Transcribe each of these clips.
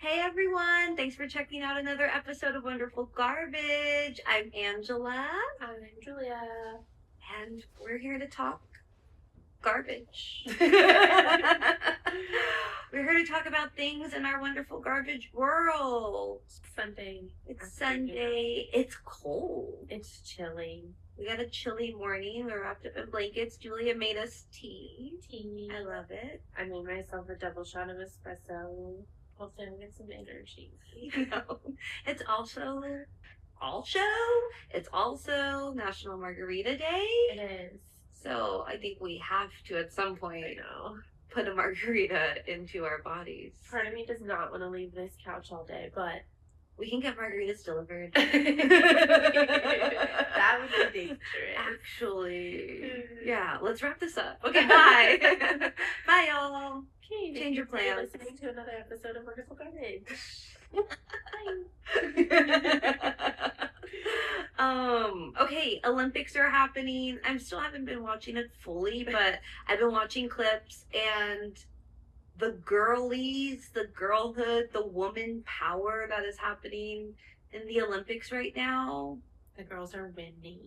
Hey everyone, thanks for checking out another episode of Wonderful Garbage. I'm Angela. I'm Julia. And we're here to talk garbage. We're here to talk about things in our wonderful garbage world. Sunday. It's Sunday. It's cold. It's chilly. We got a chilly morning. We're wrapped up in blankets. Julia made us tea. I love it. I made myself a double shot of espresso. Hopefully I'll get some energy. It's also National Margarita Day. It is. So I think we have to at some point put a margarita into our bodies. Part of me does not want to leave this couch all day, but we can get margaritas delivered. That would be dangerous. Actually. Yeah, let's wrap this up. Okay, bye. Bye, y'all. Okay, change your plans. Listening to another episode of Wonderful Garbage. Okay, Olympics are happening. I still haven't been watching it fully, but I've been watching clips, and the girlies, the girlhood, the woman power that is happening in the Olympics right now. The girls are winning.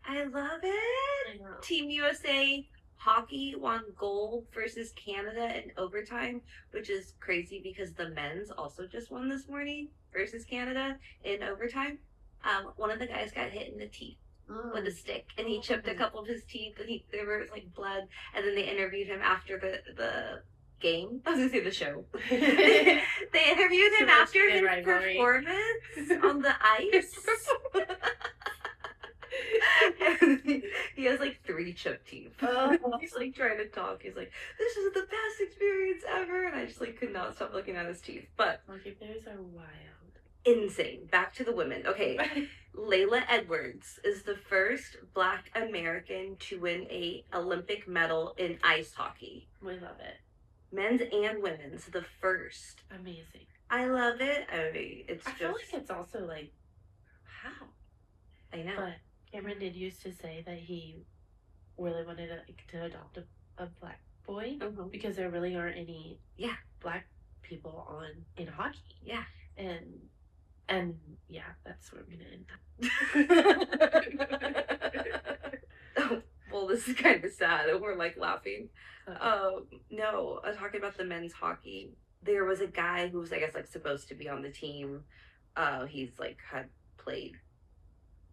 I love it. I know. Team USA hockey won gold versus Canada in overtime, which is crazy because the men's also just won this morning versus Canada in overtime. One of the guys got hit in the teeth with a stick, and he chipped a couple of his teeth, and there was like blood. And then they interviewed him after the game. I was gonna say the show. They interviewed him after his performance on the ice. And he has like 3 chipped teeth. He's like trying to talk. He's like, "This is the best experience ever," and I just like could not stop looking at his teeth. But monkey bears are wild. Insane. Back to the women. Okay. Layla Edwards is the first Black American to win a Olympic medal in ice hockey. We love it. Men's and women's, the first. Amazing. I love it. I mean, I feel like it's also like, how? I know. But Cameron did used to say that he really wanted to adopt a black boy because there really aren't any black people in hockey. Yeah. And yeah, that's where we're gonna end. Oh, well, this is kind of sad, and we're like laughing. No, talking about the men's hockey. There was a guy who was, I guess, like supposed to be on the team. He's like had played.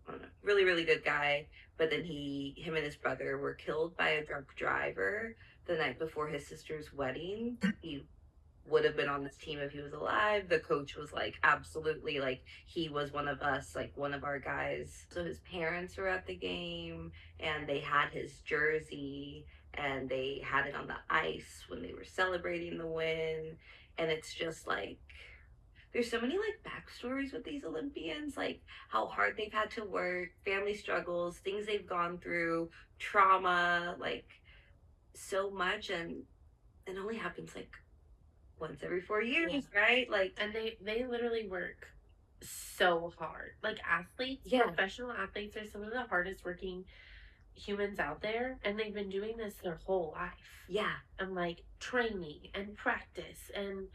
I don't know, really, really good guy. But then him and his brother were killed by a drunk driver the night before his sister's wedding. He would have been on this team if he was alive. The coach was like, absolutely, like he was one of us, like one of our guys. So his parents were at the game, and they had his jersey, and they had it on the ice when they were celebrating the win. And it's just like, there's so many like backstories with these Olympians, like how hard they've had to work, family struggles, things they've gone through, trauma, like so much. And it only happens like once every 4 years, right? Like, and they literally work so hard. Like athletes, professional athletes are some of the hardest working humans out there, and they've been doing this their whole life. Yeah. And like training and practice and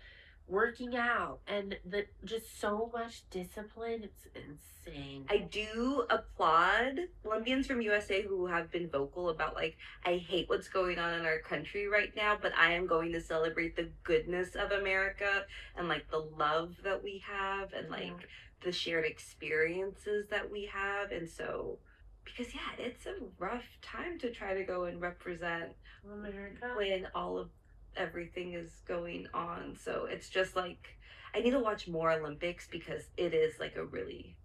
working out and just so much discipline. It's insane. I do applaud Olympians from USA who have been vocal about like, I hate what's going on in our country right now, but I am going to celebrate the goodness of America and like the love that we have and like the shared experiences that we have. And so, because it's a rough time to try to go and represent America when everything is going on. So it's just like, I need to watch more Olympics because it is like a really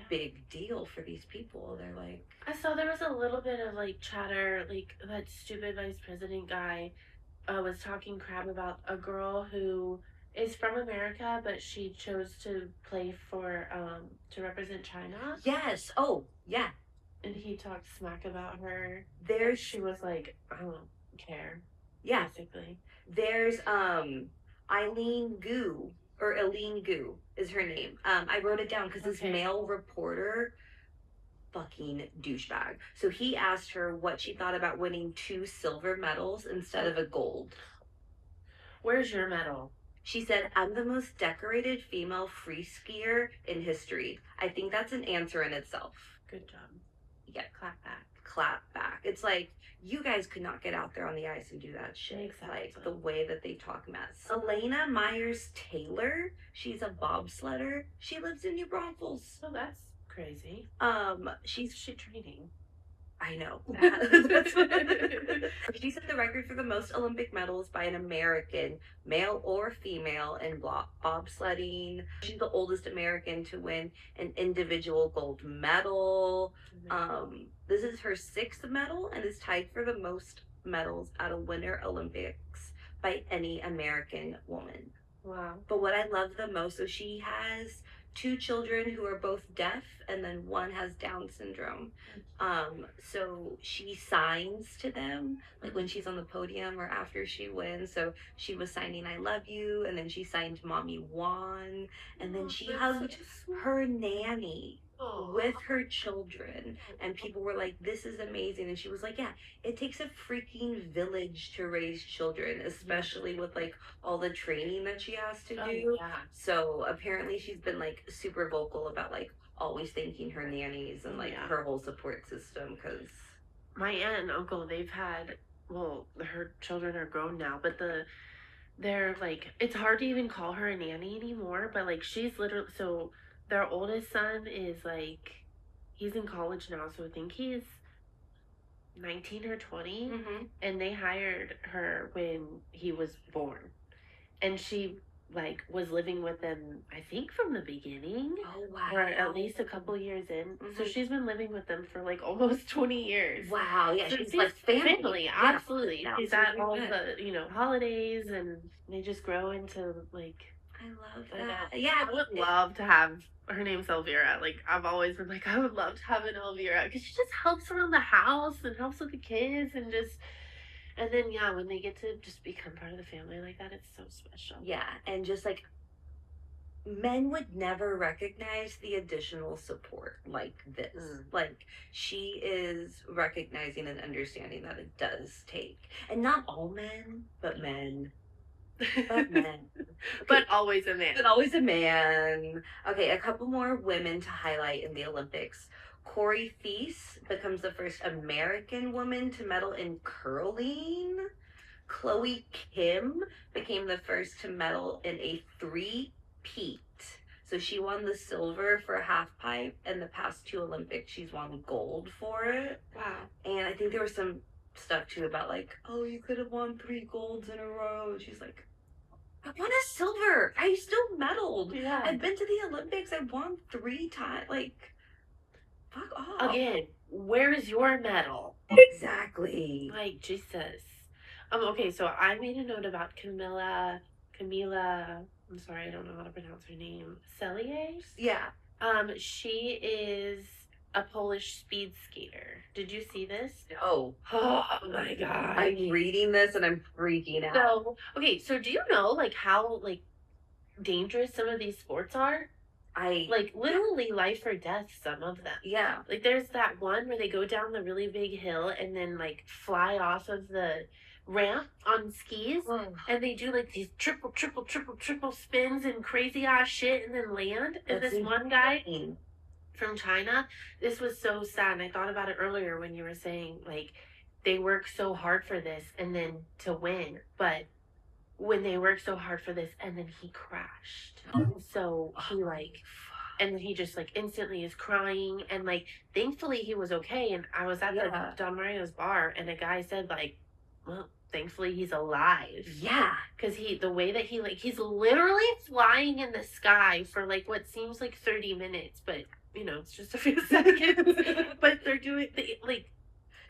big deal for these people. They're like, I saw there was a little bit of like chatter, like that stupid vice president guy was talking crap about a girl who is from America, but she chose to play for to represent China. Yes. Oh yeah. And he talked smack about her. She was like, I don't care. Yeah. Basically. There's Eileen Gu is her name. I wrote it down because this male reporter, fucking douchebag. So he asked her what she thought about winning 2 silver medals instead of a gold. Where's your medal? She said, I'm the most decorated female free skier in history. I think that's an answer in itself. Good job. Yeah. Clap back. Clap back. It's like, you guys could not get out there on the ice and do that shit. Exactly. Like, the way that they talk mess. Elena Myers Taylor, she's a bobsledder. She lives in New Braunfels. Oh, that's crazy. She's she training. I know. She set the record for the most Olympic medals by an American, male or female, in bobsledding. She's the oldest American to win an individual gold medal. This is her 6th medal and is tied for the most medals at a Winter Olympics by any American woman. Wow. But what I love the most, so she has 2 children who are both deaf, and then one has Down syndrome. So she signs to them, like when she's on the podium or after she wins. So she was signing I love you, and then she signed Mommy won, and then she hugged her nanny with her children, and people were like, this is amazing. And she was like, yeah, it takes a freaking village to raise children, especially with like all the training that she has to do. Yeah. So apparently she's been like super vocal about like always thanking her nannies and like her whole support system, because my aunt and uncle, they've had, well, her children are grown now, but they're like, it's hard to even call her a nanny anymore, but like she's literally, so their oldest son is like, he's in college now, so I think he's 19 or 20, and they hired her when he was born, and she like was living with them, I think, from the beginning. Oh wow. Or at least a couple years in. So she's been living with them for like almost 20 years. Wow. Yeah, so she's like family. Absolutely. Yeah, she's at all the, holidays, and they just grow into like, I love that. Yeah, I would love to have, her name's Elvira. Like, I've always been like, I would love to have an Elvira, because she just helps around the house and helps with the kids, and just, and then when they get to just become part of the family like that, it's so special. Yeah, and just like, men would never recognize the additional support like this. Like, she is recognizing and understanding that it does take, and not all men, but men. But men. Okay. But always a man. But always a man. Okay, a couple more women to highlight in the Olympics. Corey Feast becomes the first American woman to medal in curling. Chloe Kim became the first to medal in a 3-peat. So she won the silver for half pipe, and the past 2 Olympics she's won gold for it. Wow. And I think there was some stuff too about like, oh, you could have won 3 golds in a row. And she's like, I won a silver. I still medaled. Yeah. I've been to the Olympics. I won 3 times. Like, fuck off. Again, where is your medal? Exactly. Like, Jesus. Okay, so I made a note about Camila, I'm sorry, I don't know how to pronounce her name. Cellier? Yeah. She is a Polish speed skater. Did you see this? No. Oh my god. I'm reading this and I'm freaking out. So, okay, so do you know, like, how, like, dangerous some of these sports are? Like, literally life or death, some of them. Yeah. Like, there's that one where they go down the really big hill and then, like, fly off of the ramp on skis, and they do like these triple spins and crazy ass shit, and then land. And this one guy from China, this was so sad, and I thought about it earlier when you were saying like they work so hard for this and then to win, but when they work so hard for this and then he crashed, so he like, and he just like instantly is crying, and like thankfully he was okay. And I was at the Don Mario's bar, and a guy said like, well, thankfully he's alive. Yeah. Because the way that he's literally flying in the sky for like what seems like 30 minutes, but it's just a few seconds. But they're doing,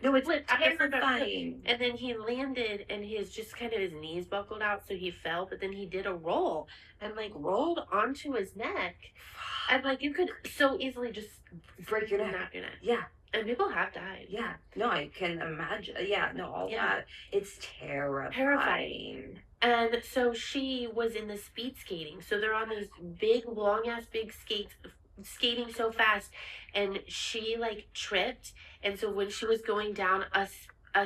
no, it's terrifying. And then he landed, and his knees buckled out, so he fell, but then he did a roll, and like rolled onto his neck. And like you could so easily just break your neck. Snap your neck. Yeah. And people have died. Yeah. No, I can imagine. Yeah, no, all that. It's terrifying. And so she was in the speed skating. So they're on these big, long-ass big skates, skating so fast. And she, like, tripped. And so when she was going down, a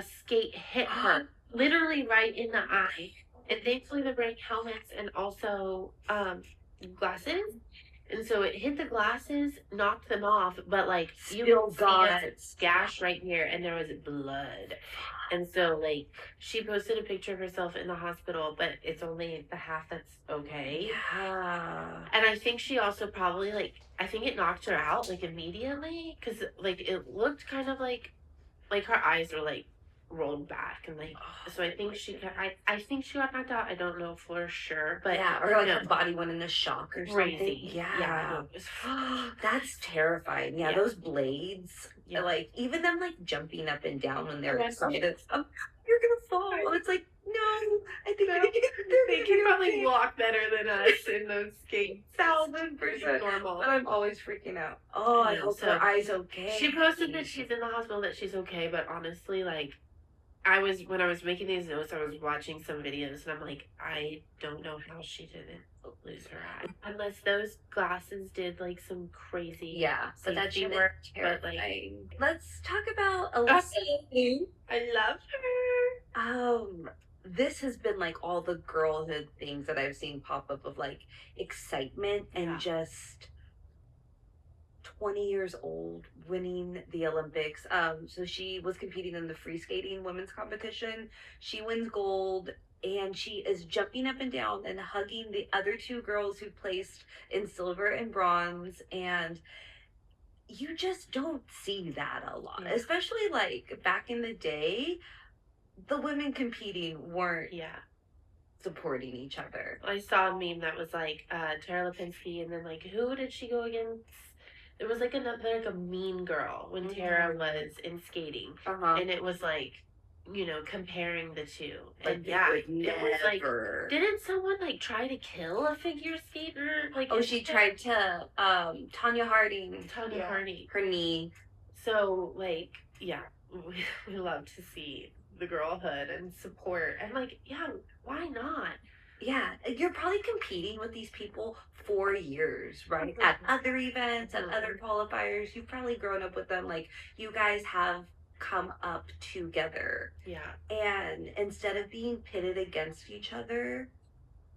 skate hit her. Literally right in the eye. and thankfully they're wearing helmets and also glasses. And so it hit the glasses, knocked them off, but like you Still could see got a gash right here, and there was blood. And so like she posted a picture of herself in the hospital, but it's only the half that's okay. Yeah. And I think she also probably like I think it knocked her out like immediately because like it looked kind of like her eyes were like rolled back and like so I think she got I think she got knocked out. I don't know for sure, but yeah, or like her body went into shock or something. crazy. Yeah. No, That's terrifying. Yeah, Yeah. those blades. Yeah. Like even them like jumping up and down when they're That's- excited. Oh, you're gonna fall. It's like, no, I think No, they can probably walk better than us in those skates. 1000% normal. But I'm always freaking out. Oh, I hope her eyes okay. She posted that she's in the hospital, that she's okay, but honestly, like, when I was making these notes, I was watching some videos, and I'm like, I don't know how she didn't lose her eye. Unless those glasses did, like, some crazy but that safety shit work. is But, like, terrifying. Let's talk about Alyssa. I love her. This has been like all the girlhood things that I've seen pop up of like excitement and just 20 years old winning the Olympics. So she was competing in the free skating women's competition. She wins gold and she is jumping up and down and hugging the other two girls who placed in silver and bronze. And you just don't see that a lot, especially like back in the day. The women competing weren't supporting each other. I saw a meme that was like Tara Lipinski, and then like who did she go against? There was like a mean girl when Tara was in skating, and it was like comparing the two. And it was like didn't someone like try to kill a figure skater? Like she tried to Tanya Harding. Her knee. So like we love to see the girlhood and support and like why not? Yeah, you're probably competing with these people for years, right? At other events, at other qualifiers, you've probably grown up with them. Like you guys have come up together. And instead of being pitted against each other,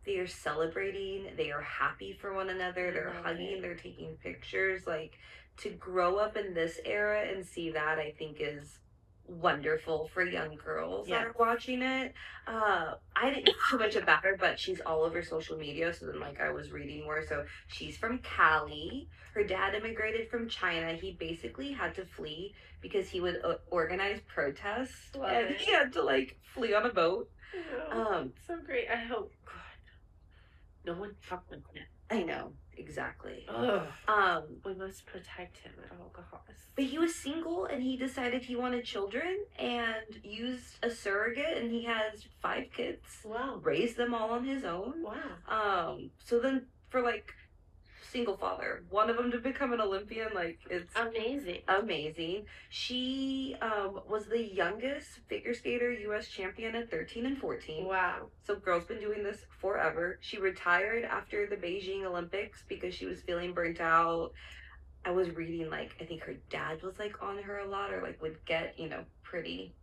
they are celebrating, they are happy for one another, they're hugging, they're taking pictures. Like to grow up in this era and see that, I think is wonderful for young girls that are watching it. I didn't know too much about her, but she's all over social media, so then like I was reading more. So she's from Cali. Her dad immigrated from China. He basically had to flee because he would organize protests and he had to like flee on a boat. So great. I hope no one fucked with him. I know, exactly. We must protect him at all costs. But he was single and he decided he wanted children and used a surrogate, and he has 5 kids. Wow. Raised them all on his own. Wow. So then for like single father, one of them to become an Olympian, like it's amazing. She was the youngest figure skater US champion at 13 and 14. Wow. So girl's been doing this forever. She retired after the Beijing Olympics because she was feeling burnt out. I was reading like I think her dad was like on her a lot, or like would get pretty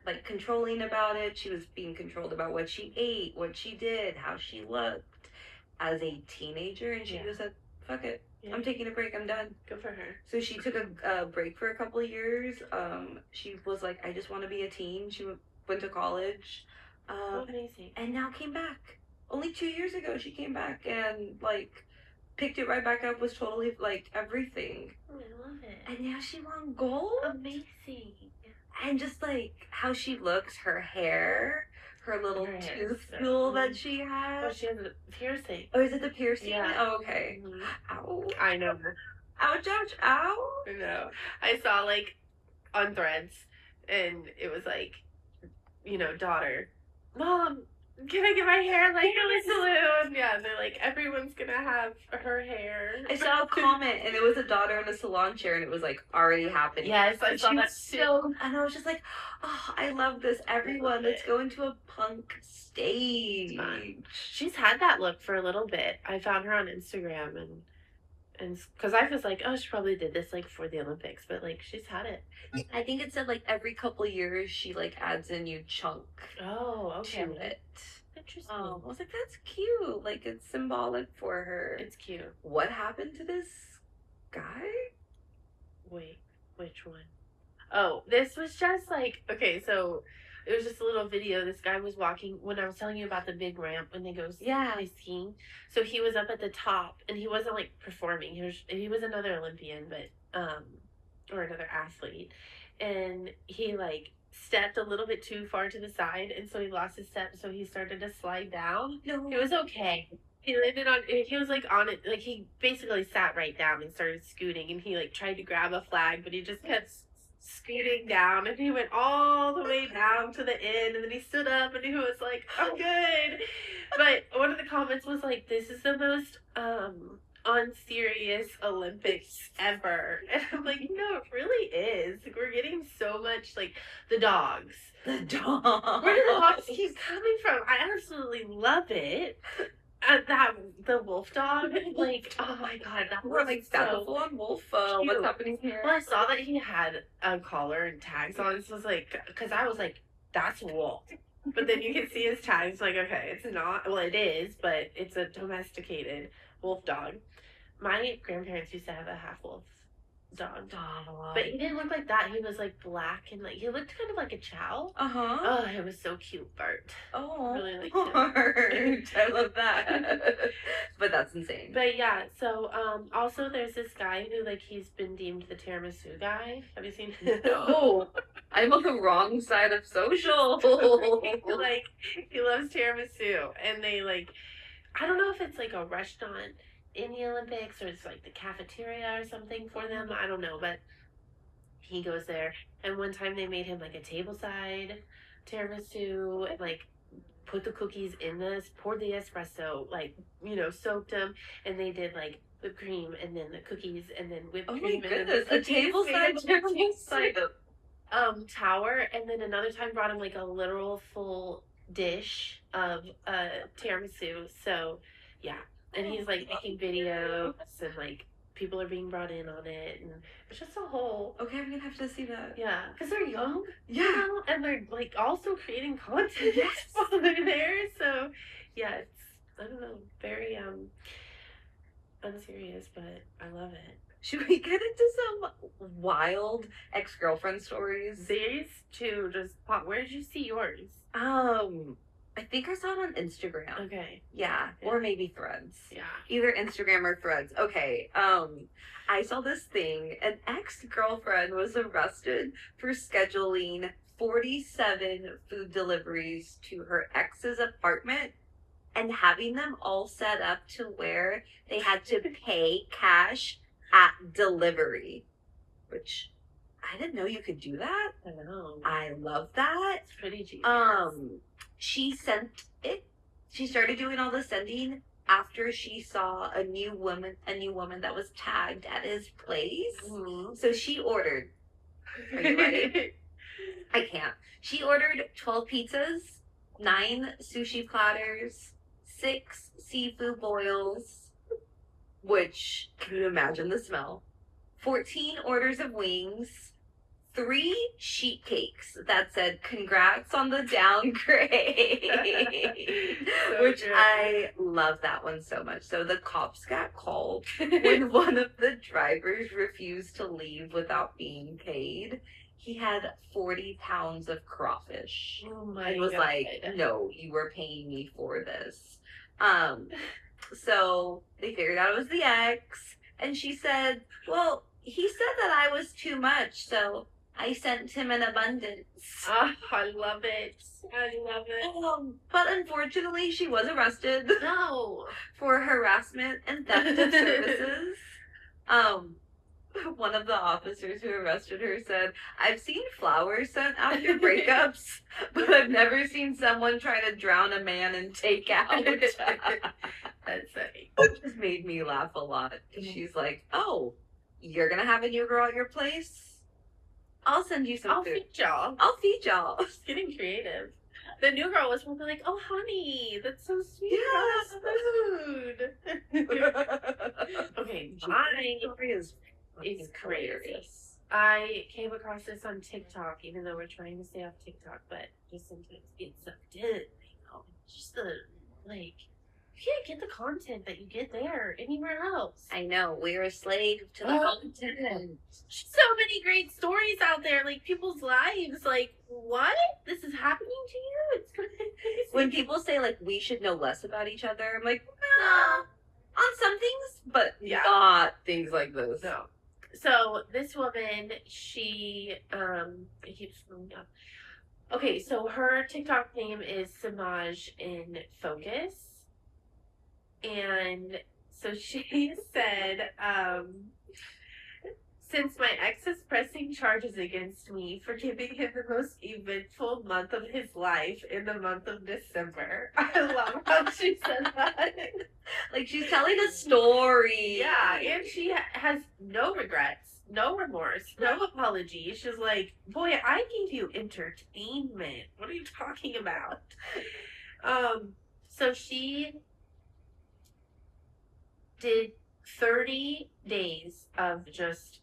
like controlling about it. She was being controlled about what she ate, what she did, how she looked as a teenager, and she just said, fuck it, I'm taking a break, I'm done. Good for her. So she took a break for a couple of years. She was like, I just want to be a teen. She went to college, amazing. and now came back. Only 2 years ago she came back and like picked it right back up, was totally like everything. I love it. And now she won gold. Amazing. And just like how she looks, her hair, her little tooth jewel that she has. Oh, she has a piercing. Oh, is it the piercing? Yeah. Oh, okay. Ow. I know. Ouch, ouch, ow. I know. I saw like on Threads, and it was like, daughter, Mom, can I get my hair like in a salon? Yeah, and they're like, everyone's gonna have her hair. I saw a comment, and it was a daughter in a salon chair, and it was like already happening. Yes, I saw that too. And I was just like, oh, I love this. Everyone, let's go into a punk stage. She's had that look for a little bit. I found her on Instagram, and because I was like, oh, she probably did this like for the Olympics, but like she's had it. I think it said like every couple of years she like adds a new chunk. Oh, okay. To it. I interesting. I was like, that's cute. Like, it's symbolic for her. It's cute. What happened to this guy? Wait, which one? Oh, this was just like, okay, so it was just a little video. This guy was walking when I was telling you about the big ramp when they go skiing. So he was up at the top and he wasn't like performing. He was another Olympian, but or another athlete. And he like stepped a little bit too far to the side and so he lost his step, so he started to slide down. No. It was okay. He landed on, he was like on it, like he basically sat right down and started scooting, and he like tried to grab a flag, but he just kept scooting down, and he went all the way down to the end, and then he stood up and he was like, I'm good. But one of the comments was like, this is the most unserious Olympics ever. And I'm like, no, it really is. Like, we're getting so much, like, the dogs. The dog. Where do the dogs keep coming from? I absolutely love it. The wolf dog, like, oh my god, that was like so full-on wolf. What's happening here? Well, I saw that he had a collar and tags on. So I was like, because I was like, that's wolf. But then you can see his tags, like, okay, it's not, well, it is, but it's a domesticated wolf dog. My grandparents used to have a half wolf dog. But he didn't look like that. He was like black and like, he looked kind of like a chow. Oh, it was so cute, Bart. Oh, really like Bart. I love that. But that's insane. But yeah, so also there's this guy who like, he's been deemed the tiramisu guy. Have you seen him? No. I'm on the wrong side of social. Like, he loves tiramisu, and they like, I don't know if it's like a restaurant in the Olympics or it's like the cafeteria or something for them. I don't know, but he goes there, and one time they made him like a tableside tiramisu and like put the cookies in this, poured the espresso, like, you know, soaked them, and they did like whipped cream and then the cookies and then whipped cream. Oh my goodness, a tableside tiramisu. Tower, and then another time brought him like a literal full dish of tiramisu. So yeah, and he's like making videos and like people are being brought in on it, and it's just a whole. Okay, I'm gonna have to see that. Yeah, because they're young. Yeah, you know, and they're like also creating content while they're there. So yeah, it's, I don't know, very unserious, but I love it. Should we get into some wild ex-girlfriend stories? These two just pop. Where did you see yours? I think I saw it on Instagram. Okay. Yeah, or maybe Threads. Yeah. Either Instagram or Threads. Okay. I saw this thing. An ex-girlfriend was arrested for scheduling 47 food deliveries to her ex's apartment and having them all set up to where they had to pay cash at delivery, which I didn't know you could do that. I know. I love that. It's pretty genius. She sent it. She started doing all the sending after she saw a new woman that was tagged at his place. Mm-hmm. So she ordered. Are you ready? I can't. She ordered 12 pizzas, 9 sushi platters, 6 seafood boils, which, can you imagine the smell? 14 orders of wings, 3 sheet cakes that said, congrats on the downgrade. So which good. I love that one so much. So the cops got called when one of the drivers refused to leave without being paid. He had 40 pounds of crawfish. Oh my and was God. like, no, you were paying me for this. So they figured out it was the ex, and she said, well, he said that I was too much, so I sent him in abundance. Oh, I love it. I love it. But unfortunately, she was arrested. No. For harassment and theft of services. One of the officers who arrested her said, I've seen flowers sent after breakups, but I've never seen someone try to drown a man in takeout. That's funny. It just made me laugh a lot. She's like, oh, you're going to have a new girl at your place? I'll send you some food. I'll feed y'all. Just getting creative. The new girl was probably like, oh, honey, that's so sweet. Yes, food. Okay, my story is crazy. I came across this on TikTok, even though we're trying to stay off TikTok, but just sometimes get sucked in, you know. just the, like, you can't get the content that you get there anywhere else. I know, we're a slave to the content. So many great stories out there, like people's lives. Like, what? This is happening to you? It's crazy. When people say, like, we should know less about each other, I'm like, no, on some things, but not things like this. No. So this woman, she it keeps going up. Okay, so her TikTok name is Samaj in Focus. And so she said, since my ex is pressing charges against me for giving him the most eventful month of his life in the month of December. I love how she said that. Like, she's telling a story. Yeah, and she has no regrets, no remorse, no apology. She's like, boy, I gave you entertainment. What are you talking about? So she did 30 days of just,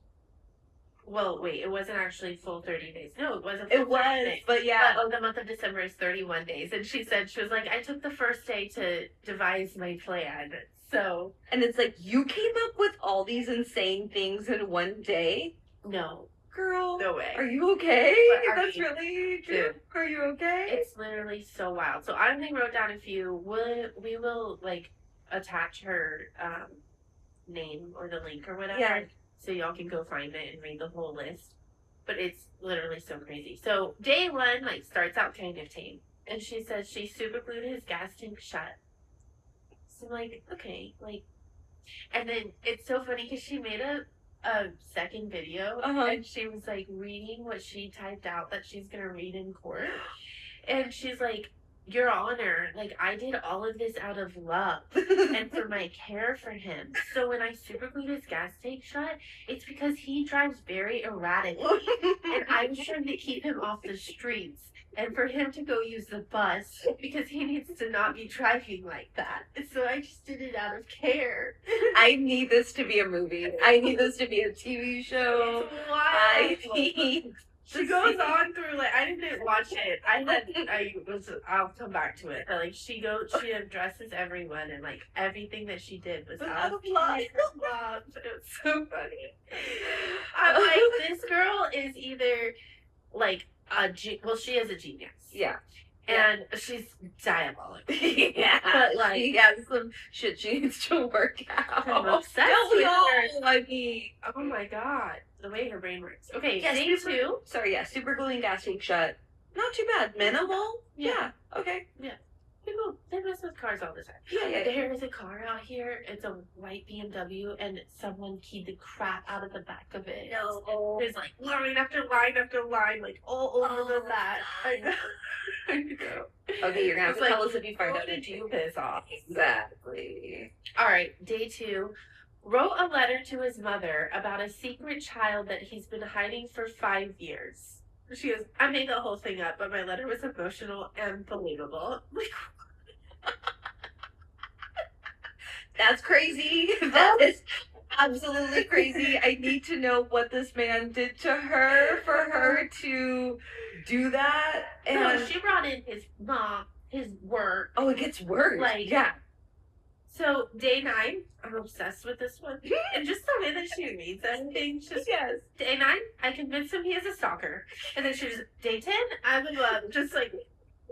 well, wait, it wasn't actually full 30 days. No, it wasn't full 30 days. But yeah. But the month of December is 31 days. And she said, she was like, I took the first day to devise my plan. So. And it's like, you came up with all these insane things in one day? No. Girl. No way. Are you okay? That's mean, really true. dude, are you okay? It's literally so wild. So I only wrote down a few. We will, like, attach her name or the link or whatever. Yeah. So y'all can go find it and read the whole list. But it's literally so crazy. So day one, like, starts out kind of tame. And she says she super glued his gas tank shut. So I'm like, okay, like, and then it's so funny because she made a second video and she was like reading what she typed out that she's gonna read in court. And she's like, Your Honor, like, I did all of this out of love and for my care for him. So when I super glued his gas tank shut, it's because he drives very erratically. And I was trying to keep him off the streets and for him to go use the bus because he needs to not be driving like that. So I just did it out of care. I need this to be a movie. I need this to be a TV show. It's wild. She goes see. on through, like, I didn't watch it. I'll come back to it. But, like, she addresses everyone, and, like, everything that she did was out of love. It was so funny. I'm like, this girl is either, like, well, she is a genius. Yeah. And she's diabolical. Yeah. But, like, she has some shit she needs to work out. I'm obsessed with her. I mean, oh my god. The way her brain works. Okay, yeah, day two. Sorry, yeah, super gluing gas tank shut. Not too bad. Minimal? Yeah. Okay. Yeah. People, they mess with cars all the time. Yeah. There is a car out here. It's a white BMW, and someone keyed the crap out of the back of it. No. There's like line after line after line, like all over the back. I know. Okay, you're gonna have to tell us if you find out. Did you piss off? Exactly. All right, day two. Wrote a letter to his mother about a secret child that he's been hiding for 5 years. She goes, I made the whole thing up, but my letter was emotional and believable. Like, that's crazy. That is absolutely crazy. I need to know what this man did to her for her to do that. And no, she brought in his mom, his work. Oh, it gets worse. Like, yeah. So day 9, I'm obsessed with this one, and just the way that she reads everything. Just day 9, I convinced him he is a stalker, and then she was day 10, I'm in love. Just like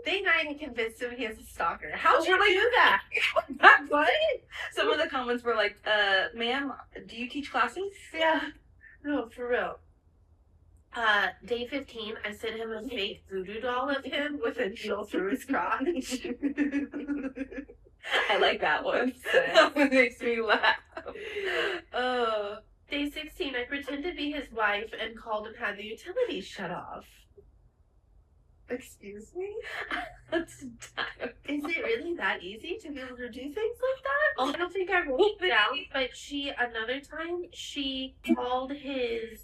day 9, I convinced him he is a stalker. How'd you do that? What? Some of the comments were like, "Ma'am, do you teach classes?" Yeah, no, for real. Day 15, I sent him a fake voodoo doll of him with a needle through his crotch. I like that one. That one makes me laugh. Day 16, I pretend to be his wife and called and had the utilities shut off. Excuse me? That's time. Is it really that easy to be able to do things like that? I don't think I wrote it down, but another time, she called his,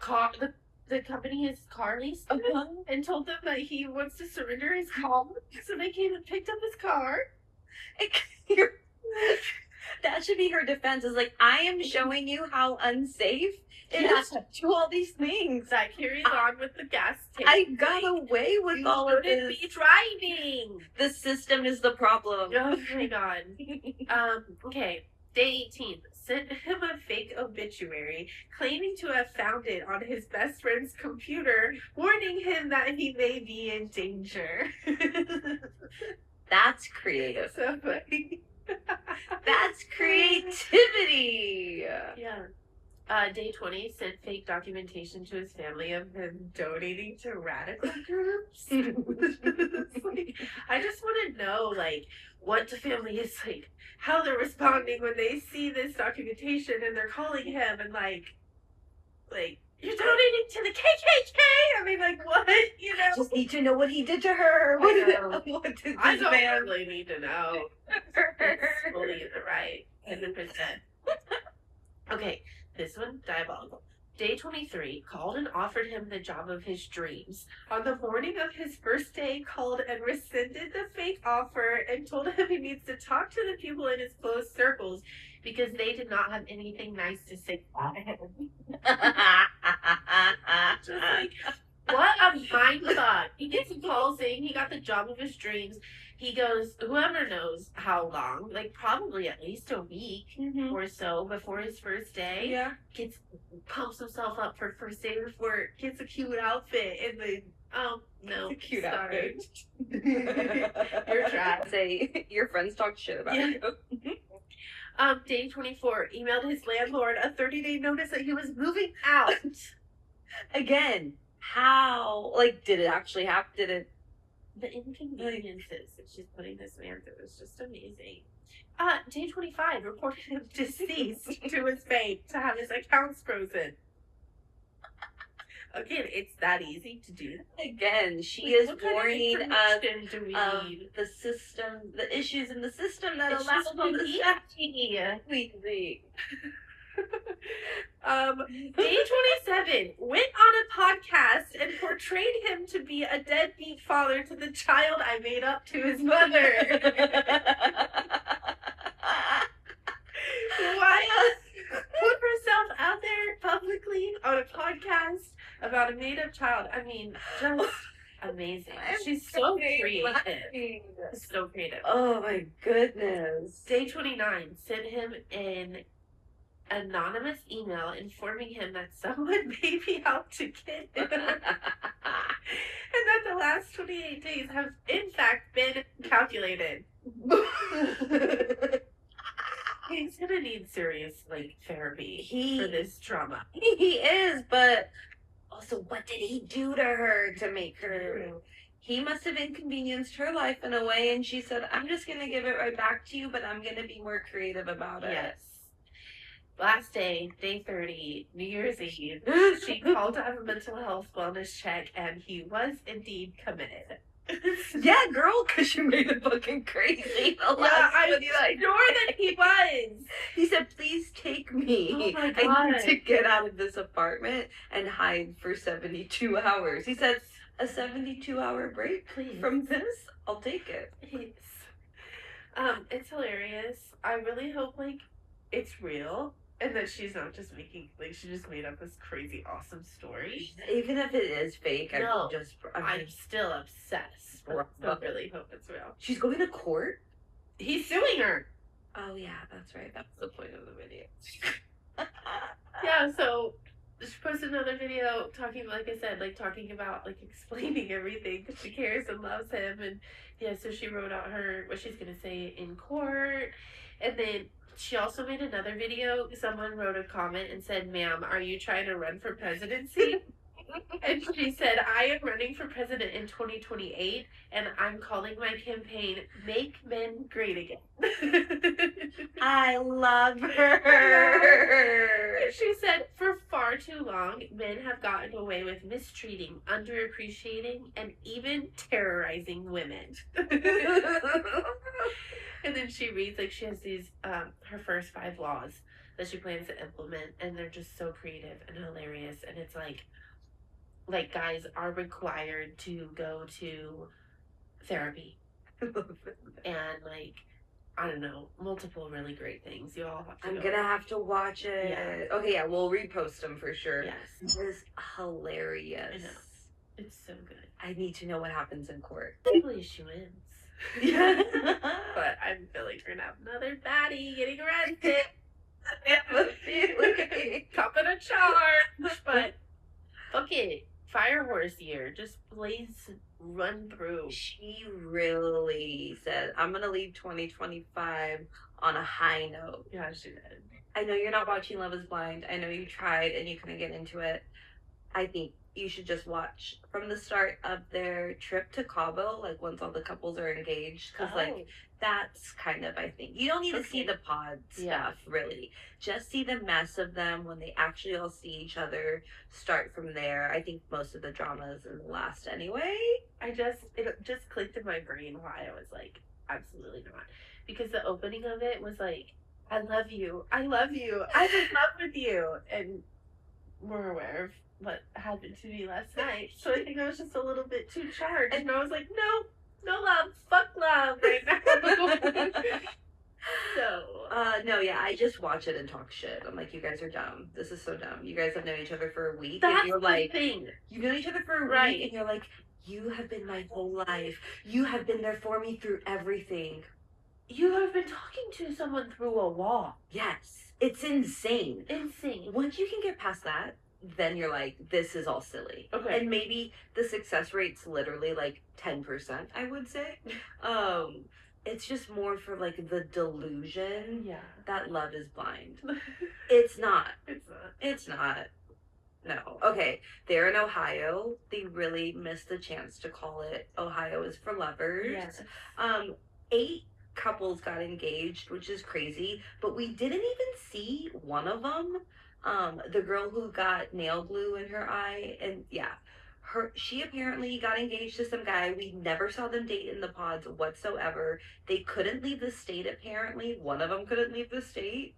car, the company is girlies, and told them that he wants to surrender his car. So they came and picked up his car. That should be her defense. Is like, I am showing you how unsafe it Yeah. is to do all these things. That carries on with the gas tank. I got away with You all of shouldn't this. be driving. The system is the problem. Oh my god. Okay. Day 18. Sent him a fake obituary, claiming to have found it on his best friend's computer, warning him that he may be in danger. That's creative. So funny. That's creativity. Yeah. Day 20, sent fake documentation to his family of him donating to radical groups. Like, I just want to know, like, what the family is like, how they're responding when they see this documentation and they're calling him and like, you're donating to the KKK? I mean, like, what? You know? I just need to know what he did to her. What did this I don't man? really need to know. It's fully in the right. 100%. Okay, this one, diabolical. Day 23, called and offered him the job of his dreams. On the morning of his first day, called and rescinded the fake offer and told him he needs to talk to the people in his close circles because they did not have anything nice to say about him. Just like, what a mind fuck. He gets a call saying he got the job of his dreams. He goes, whoever knows how long, like probably at least a week or so before his first day. Yeah. Pumps himself up for first day of work, gets a cute outfit, and then, no. It's a cute sorry. outfit. You're trash. Say, your friends talk shit about you. Day 24, emailed his landlord a 30-day notice that he was moving out. Again, how? Like, did it actually happen? Did it? The inconveniences that she's putting this man through is just amazing. Day 25, reported him deceased to his bank to have his accounts frozen. Again, it's that easy to do. Again, she is warning us do we of need? the system, the issues in the system that It's allows just all this stuff. Weekly. Day 27, went on a podcast and portrayed him to be a deadbeat father to the child I made up to his mother. Why put herself out there publicly on a podcast about a made up child? I mean, just amazing. She's so creative. So creative. Oh my goodness. Day 29, sent him an anonymous email informing him that someone may be out to get him. And that the last 28 days have in fact been calculated. He's gonna need serious therapy for this trauma. He is, but also what did he do to her to make her? He must have inconvenienced her life in a way, and she said, I'm just gonna give it right back to you, but I'm gonna be more creative about it. Yes. Last day, day 30, New Year's Eve, she called to have a mental health wellness check, and he was indeed committed. Yeah, girl, because you made it fucking crazy. I'm sure that he was. He said, please take me. Oh my God. I need to get out of this apartment and hide for 72 hours. He said, a 72-hour break Please. from this? I'll take it. Please. It's hilarious. I really hope, it's real. And that she's not just making, she just made up this crazy, awesome story. Even if it is fake, No, I'm I'm still obsessed. But I really hope it's real. She's going to court? He's suing her. Oh, yeah, that's right. That's the point of the video. Yeah, so she posted another video talking, like I said, talking about, explaining everything because she cares and loves him. And, yeah, so she wrote out what she's going to say in court. And then she also made another video. Someone wrote a comment and said, ma'am, are you trying to run for presidency? And she said, I am running for president in 2028, and I'm calling my campaign Make Men Great Again. I love her. She said, for far too long, men have gotten away with mistreating, underappreciating, and even terrorizing women. And then she reads, she has these, her first 5 laws that she plans to implement, and they're just so creative and hilarious. And it's guys are required to go to therapy and I don't know, multiple really great things. You all have to I'm go. gonna have to watch it. Yeah. Okay, yeah, we'll repost them for sure. Yes. It is hilarious. I know. It's so good. I need to know what happens in court. Hopefully she wins. Yeah. But I feel like we're gonna have another baddie getting arrested. I have a feeling. Copping a charge. But fuck it. Fire horse year. Just blaze run through. She really said, I'm gonna leave 2025 on a high note. Yeah, she did. I know you're not watching Love is Blind. I know you tried and you couldn't get into it. I think you should just watch from the start of their trip to Cabo, like once all the couples are engaged, because like that's kind of, I think you don't need to see the pod stuff really. Just see the mess of them when they actually all see each other. Start from there. I think most of the drama is in the last anyway. It just clicked in my brain why I was like, absolutely not, because the opening of it was like, I love you, I'm in love with you, and we're aware of what happened to me last night. So I think I was just a little bit too charged. And I was like, no love, fuck love right now. So. No, yeah, I just watch it and talk shit. I'm like, you guys are dumb. This is so dumb. You guys have known each other for a week. That's and you're like, the thing. You've known each other for a week and you're like, you have been my whole life. You have been there for me through everything. You have been talking to someone through a wall. Yes. It's insane. Insane. Once you can get past that, then you're like, this is all silly. Okay. And maybe the success rate's literally like 10%, I would say. It's just more for like the delusion that love is blind. It's not. It's not. No. Okay. They're in Ohio. They really missed the chance to call it Ohio is for Lovers. Yes. 8 couples got engaged, which is crazy, but we didn't even see one of them. The girl who got nail glue in her eye, and she apparently got engaged to some guy. We never saw them date in the pods whatsoever. They couldn't leave the state, apparently. One of them couldn't leave the state.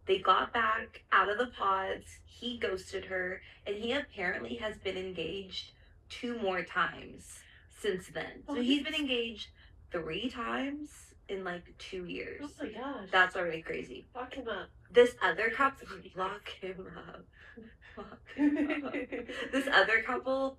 They got back out of the pods. He ghosted her, and he apparently has been engaged 2 more times since then. So he's been engaged 3 times in like 2 years. Oh my gosh. That's already crazy. Lock him up. This other couple, lock him up. This other couple,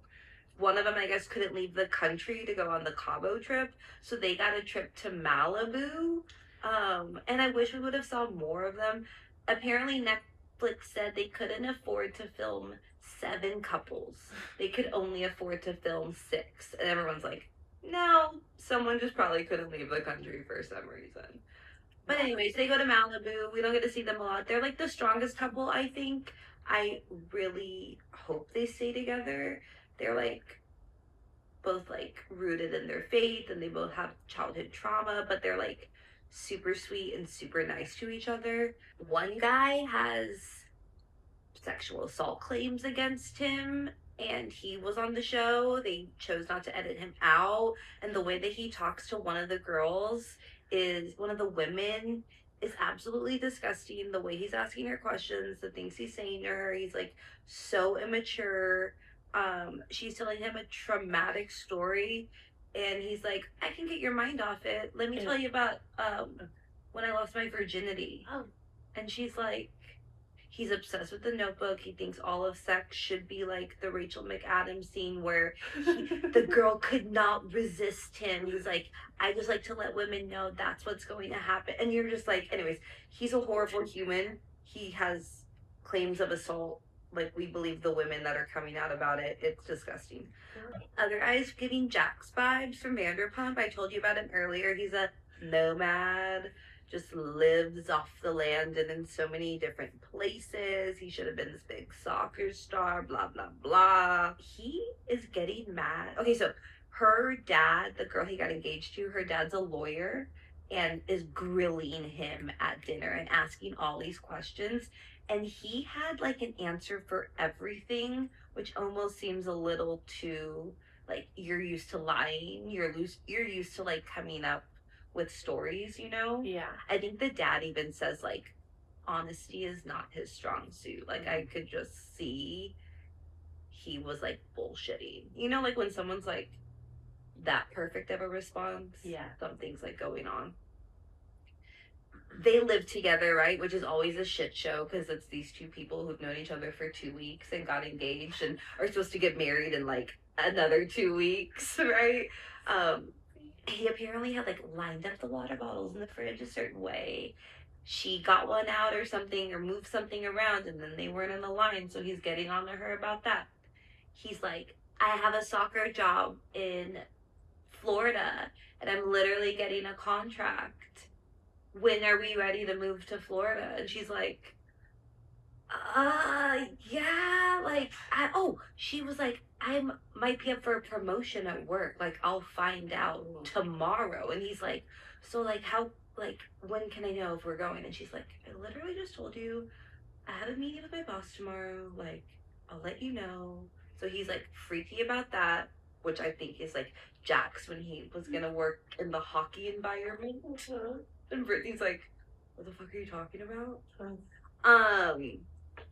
one of them, I guess, couldn't leave the country to go on the Cabo trip, so they got a trip to Malibu. And I wish we would have saw more of them. Apparently, Netflix said they couldn't afford to film 7 couples. They could only afford to film 6, and everyone's like, no, someone just probably couldn't leave the country for some reason. But anyways, they go to Malibu. We don't get to see them a lot. They're like the strongest couple, I think. I really hope they stay together. They're like both like rooted in their faith, and they both have childhood trauma, but they're like super sweet and super nice to each other. One guy has sexual assault claims against him, and he was on the show. They chose not to edit him out, and the way that he talks to one of the girls is one of the women is absolutely disgusting. The way he's asking her questions, the things he's saying to her, he's like so immature. She's telling him a traumatic story, and he's like, I can get your mind off it. Let me tell you about when I lost my virginity. And she's like, he's obsessed with The Notebook. He thinks all of sex should be like the Rachel McAdams scene where the girl could not resist him. He's like, I just like to let women know that's what's going to happen. And you're just like, anyways, he's a horrible human. He has claims of assault. Like, we believe the women that are coming out about it. It's disgusting. Other guys giving Jax vibes from Vanderpump. I told you about him earlier. He's a nomad. Just lives off the land and in so many different places. He should have been this big soccer star, blah, blah, blah. He is getting mad. Okay, so her dad, the girl he got engaged to, her dad's a lawyer and is grilling him at dinner and asking all these questions. And he had like an answer for everything, which almost seems a little too, like, you're used to lying. You're used to like coming up with stories, you know? Yeah. I think the dad even says like honesty is not his strong suit. Like, I could just see he was like bullshitting. You know, like when someone's like that perfect of a response, something's like going on. they live together, right? Which is always a shit show because it's these two people who've known each other for 2 weeks and got engaged and are supposed to get married in like another 2 weeks, right? Um, he apparently had like lined up the water bottles in the fridge a certain way. She got one out or something or moved something around and then they weren't in the line, so he's getting on to her about that. He's like, I have a soccer job in Florida and I'm literally getting a contract. When are we ready to move to Florida? And she's like, yeah, like, she was like, I might be up for a promotion at work. Like, I'll find out tomorrow. And he's like, so, like, when can I know if we're going? And she's like, I literally just told you I have a meeting with my boss tomorrow. Like, I'll let you know. So he's like freaky about that, which I think is like Jax when he was gonna work in the hockey environment. And Brittany's like, what the fuck are you talking about? Um,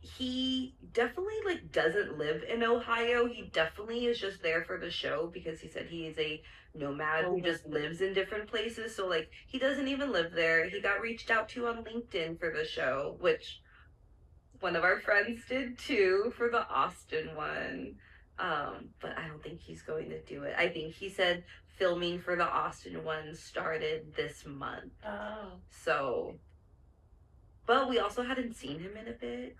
he definitely like doesn't live in Ohio. He definitely is just there for the show because he said he is a nomad who just lives in different places. So like he doesn't even live there. He got reached out to on LinkedIn for the show, which one of our friends did too for the Austin one. But I don't think he's going to do it. I think he said filming for the Austin one started this month. Oh. So, but we also hadn't seen him in a bit.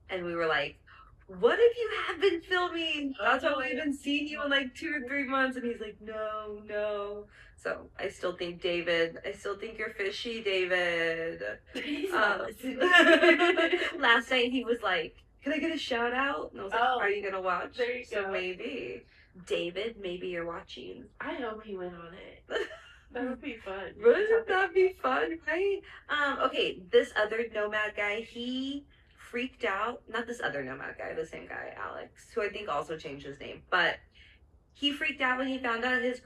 And we were like, what if you have been filming? That's why we haven't seen you in like 2 or 3 months. And he's like, no, no. So I still think I still think you're fishy, David. Last night he was like, can I get a shout out? And I was like, are you going to watch? There you go. Maybe. David, maybe you're watching. I hope he went on it. That would be fun. Wouldn't that be fun, right? Okay, this other nomad guy, he freaked out. Not this other nomad guy, the same guy, Alex, who I think also changed his name. But he freaked out when he found out his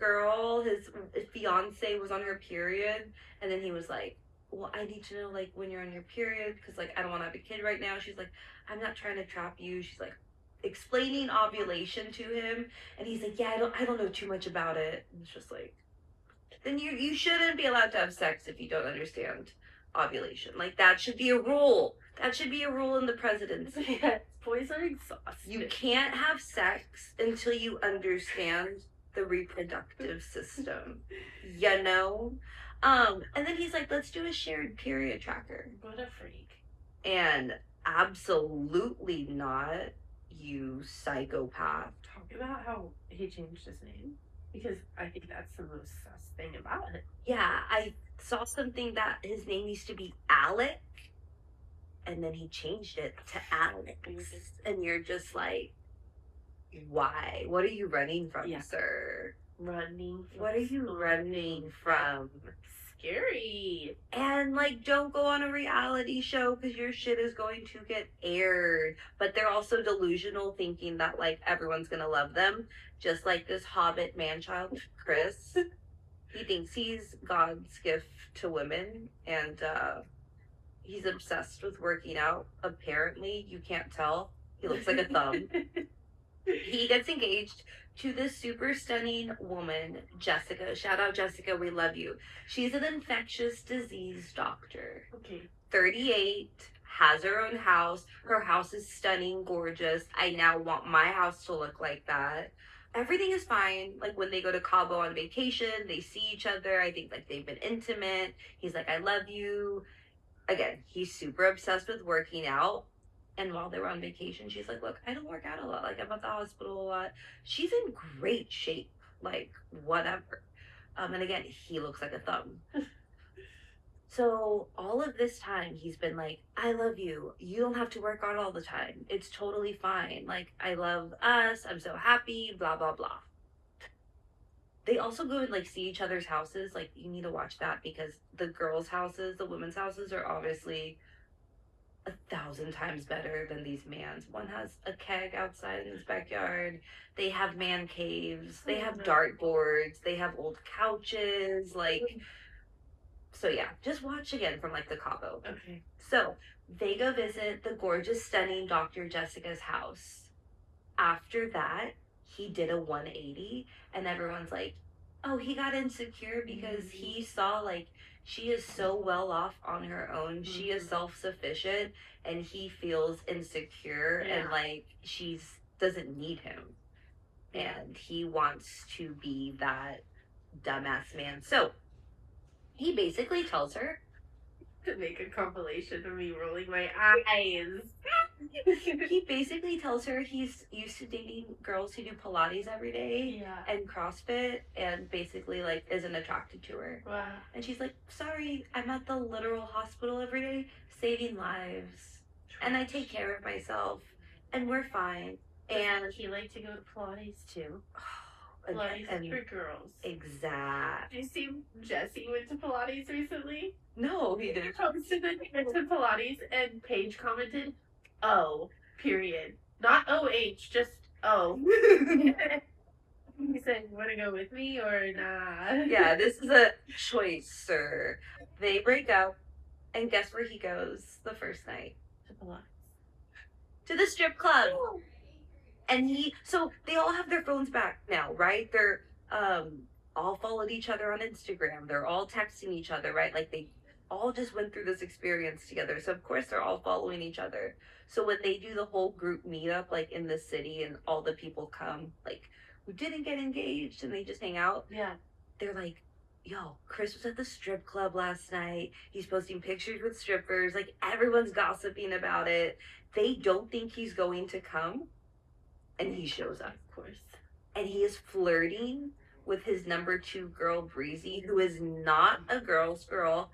fiance was on her period. And then he was like, well, I need to know, like, when you're on your period, because, like, I don't want to have a kid right now. She's like, I'm not trying to trap you. She's like, explaining ovulation to him. And he's like, yeah, I don't know too much about it. And it's just like, then you shouldn't be allowed to have sex if you don't understand ovulation. Like that should be a rule. That should be a rule in the presidency. Yes, boys are exhausted. You can't have sex until you understand the reproductive system. You know? And then he's like, let's do a shared period tracker. What a freak. And absolutely not, you psychopath. Talk about how he changed his name. Because I think that's the most sus thing about it. Yeah, I saw something that his name used to be Alec, and then he changed it to Alex. And you're just like, why? What are you running from, sir? Running from what are you running from? Scary. And like, don't go on a reality show because your shit is going to get aired. But they're also delusional, thinking that like everyone's gonna love them, just like this hobbit man-child Chris. He thinks he's God's gift to women, and he's obsessed with working out. Apparently, you can't tell. He looks like a thumb. He gets engaged to this super stunning woman, Jessica. Shout out, Jessica. We love you. She's an infectious disease doctor. Okay. 38, has her own house. Her house is stunning, gorgeous. I now want my house to look like that. Everything is fine. Like when they go to Cabo on vacation, they see each other. I think like they've been intimate. He's like, I love you. Again, he's super obsessed with working out. And while they were on vacation, she's like, look, I don't work out a lot. Like, I'm at the hospital a lot. She's in great shape. Like, whatever. And again, he looks like a thumb. So all of this time, he's been like, I love you. You don't have to work out all the time. It's totally fine. Like, I love us. I'm so happy. Blah, blah, blah. They also go and, like, see each other's houses. Like, you need to watch that because the girls' houses, the women's houses are obviously 1,000 times better than these mans. One has a keg outside in his backyard. They have man caves. They have dartboards. They have old couches. Like, so yeah, just watch again from like the Cabo. Okay. So they go visit the gorgeous, stunning Dr. Jessica's house. After that, he did a 180, and everyone's like, oh, he got insecure because he saw like She is so well off on her own. She is self-sufficient, and he feels insecure and like she's doesn't need him. And he wants to be that dumbass man. So he basically tells her to make a compilation of me rolling my eyes. He basically tells her he's used to dating girls who do Pilates every day and CrossFit and basically like isn't attracted to her. Wow. And she's like, sorry, I'm at the literal hospital every day saving lives. And I take care of myself and we're fine. And he liked to go to Pilates too. Pilates for girls. Exactly. Did you see Jesse went to Pilates recently? No, he didn't. He posted that he went to Pilates and Paige commented, "O, period. Not OH, just O." He said, "Want to go with me or nah?" Yeah, this is a choice, sir. They break up, and guess where he goes the first night? To Pilates. To the strip club. And so they all have their phones back now, right? They're all followed each other on Instagram. They're all texting each other, right? Like they all just went through this experience together. So of course they're all following each other. So when they do the whole group meetup, like in the city, and all the people come, like who didn't get engaged, and they just hang out. Yeah. They're like, yo, Chris was at the strip club last night. He's posting pictures with strippers. Like everyone's gossiping about it. They don't think he's going to come. And he shows up. Of course. And he is flirting with his number 2 girl, Breezy, who is not a girl's girl.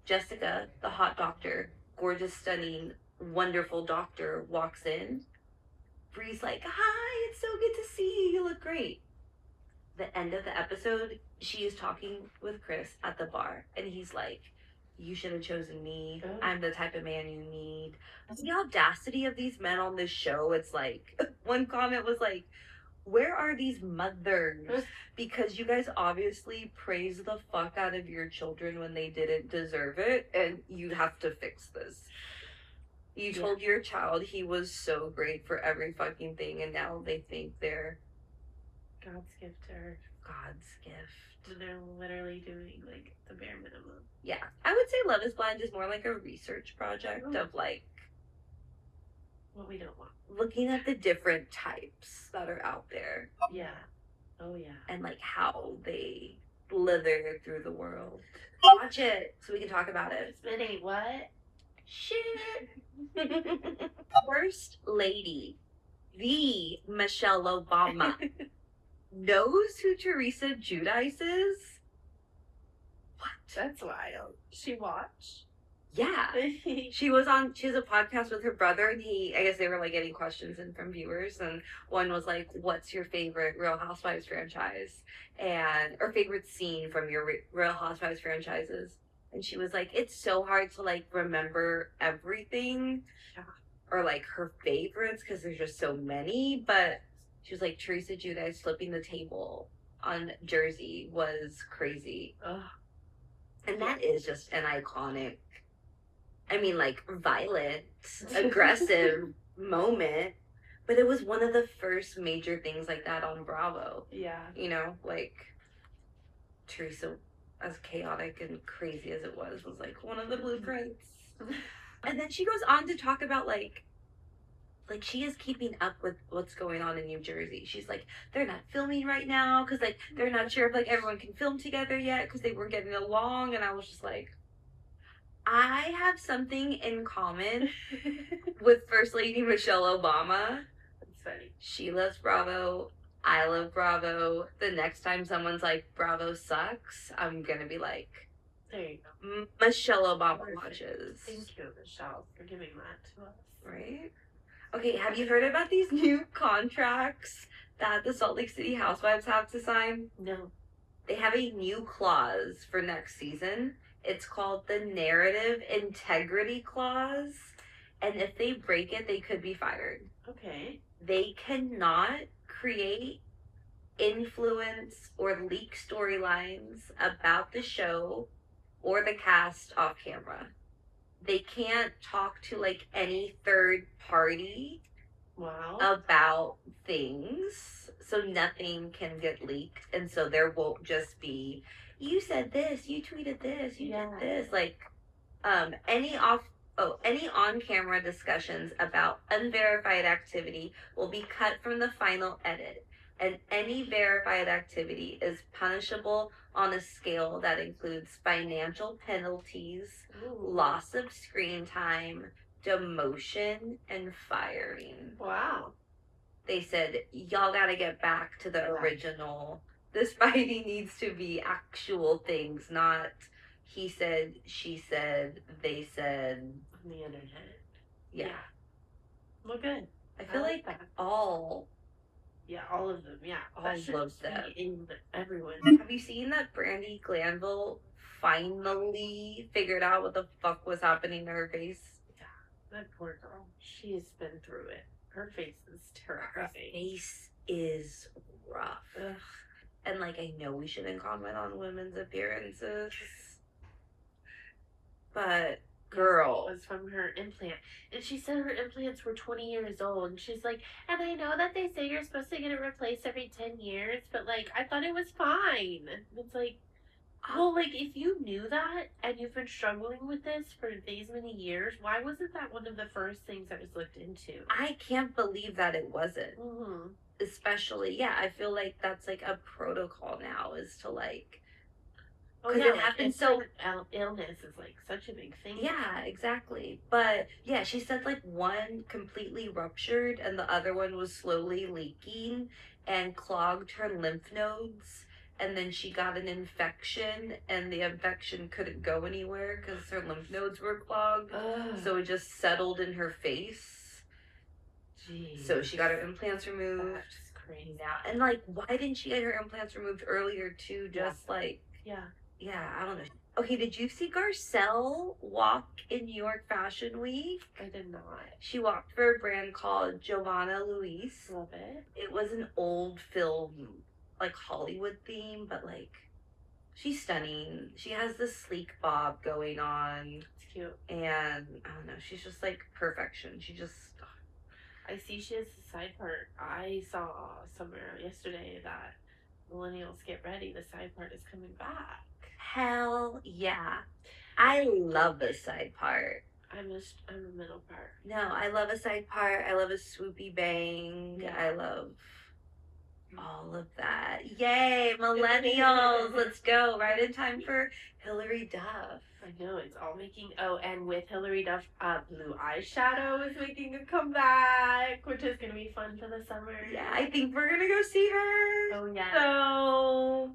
Jessica, the hot doctor, gorgeous, stunning, wonderful doctor, walks in. Bree's like, hi, it's so good to see you. You look great. The end of the episode, she is talking with Chris at the bar. And he's like, you should have chosen me. I'm the type of man you need. The audacity of these men on this show, it's like, one comment was like, where are these mothers? Because you guys obviously praise the fuck out of your children when they didn't deserve it, and you have to fix this. You told your child he was so great for every fucking thing, and now they think they're God's gift to her. God's gift. And they're literally doing like the bare minimum. Yeah, I would say Love is Blind is more like a research project of like what we don't want. Looking at the different types that are out there. Yeah. Oh yeah. And like how they slither through the world. Watch it so we can talk about it. Spinning what? Shit. First Lady, the Michelle Obama, knows who Teresa Giudice is? What? That's wild. She watched? Yeah. She has a podcast with her brother, and I guess they were like getting questions in from viewers, and one was like, what's your favorite Real Housewives franchise? Or favorite scene from your Real Housewives franchises? And she was like, it's so hard to like remember everything or like her favorites because there's just so many, but she was like, Teresa Giudice flipping the table on Jersey was crazy. Ugh. And that is just an iconic, I mean, like, violent, aggressive moment. But it was one of the first major things like that on Bravo. Yeah. You know, like, Teresa, as chaotic and crazy as it was like one of the blueprints. And then she goes on to talk about, like she is keeping up with what's going on in New Jersey. She's like, they're not filming right now because, like, they're not sure if, like, everyone can film together yet because they weren't getting along. And I was just like, I have something in common with First Lady Michelle Obama. That's funny. She loves Bravo. I love Bravo. The next time someone's like, Bravo sucks, I'm going to be like, there you go. Michelle Obama watches. Thank you, Michelle, for giving that to us. Right? Okay, have you heard about these new contracts that the Salt Lake City Housewives have to sign? No. They have a new clause for next season. It's called the Narrative Integrity Clause. And if they break it, they could be fired. Okay. They cannot create, influence, or leak storylines about the show or the cast off camera. They can't talk to, like, any third party about things. So nothing can get leaked. And so there won't just be, you said this, you tweeted this, you Yeah. did this. Like, any on-camera discussions about unverified activity will be cut from the final edit, and any verified activity is punishable on a scale that includes financial penalties, Ooh. loss of screen time, demotion, and firing. Wow. They said, y'all gotta get back to the original. This fighting needs to be actual things, not he said, she said, they said. On the internet. Yeah. Well, good. I feel like that. all. Yeah, all of them. Yeah, all that should love them. be in everyone. Have you seen that Brandy Glanville finally figured out what the fuck was happening to her face? Yeah, that poor girl. She's been through it. Her face is terrifying. Her face is rough. Ugh. And like, I know we shouldn't comment on women's appearances, but girl, it was from her implant, and she said her implants were 20 years old. And she's like, and I know that they say you're supposed to get it replaced every 10 years, but like, I thought it was fine. It's like, well, like, if you knew that and you've been struggling with this for these many years, why wasn't that one of the first things that was looked into? I can't believe that it wasn't. Mm-hmm. Especially, yeah, I feel like that's like a protocol now, is to like, oh yeah, it happens. So illness is like such a big thing. Yeah, exactly. But yeah, she said like one completely ruptured and the other one was slowly leaking and clogged her lymph nodes. And then she got an infection, and the infection couldn't go anywhere because her lymph nodes were clogged. Ugh. So it just settled in her face. Jeez. So she got her implants removed. That's crazy. Now, and like, why didn't she get her implants removed earlier too? Just like, yeah, I don't know. Okay, did you see Garcelle walk in New York Fashion Week? I did not. She walked for a brand called Giovanna Louise. Love it. It was an old film, like Hollywood theme, but like, she's stunning. She has this sleek bob going on. It's cute. And I don't know, she's just like perfection. She just. I see she has a side part. I saw somewhere yesterday that Millennials Get Ready, the side part is coming back. Hell yeah. I love the side part. I'm a middle part. No, I love a side part. I love a swoopy bang. Yeah. I love all of that. Yay, millennials. Let's go. Right in time for Hillary Duff. I know, it's all making... Oh, and with Hillary Duff, blue eyeshadow is making a comeback, which is going to be fun for the summer. Yeah, I think we're going to go see her. Oh, yeah. So...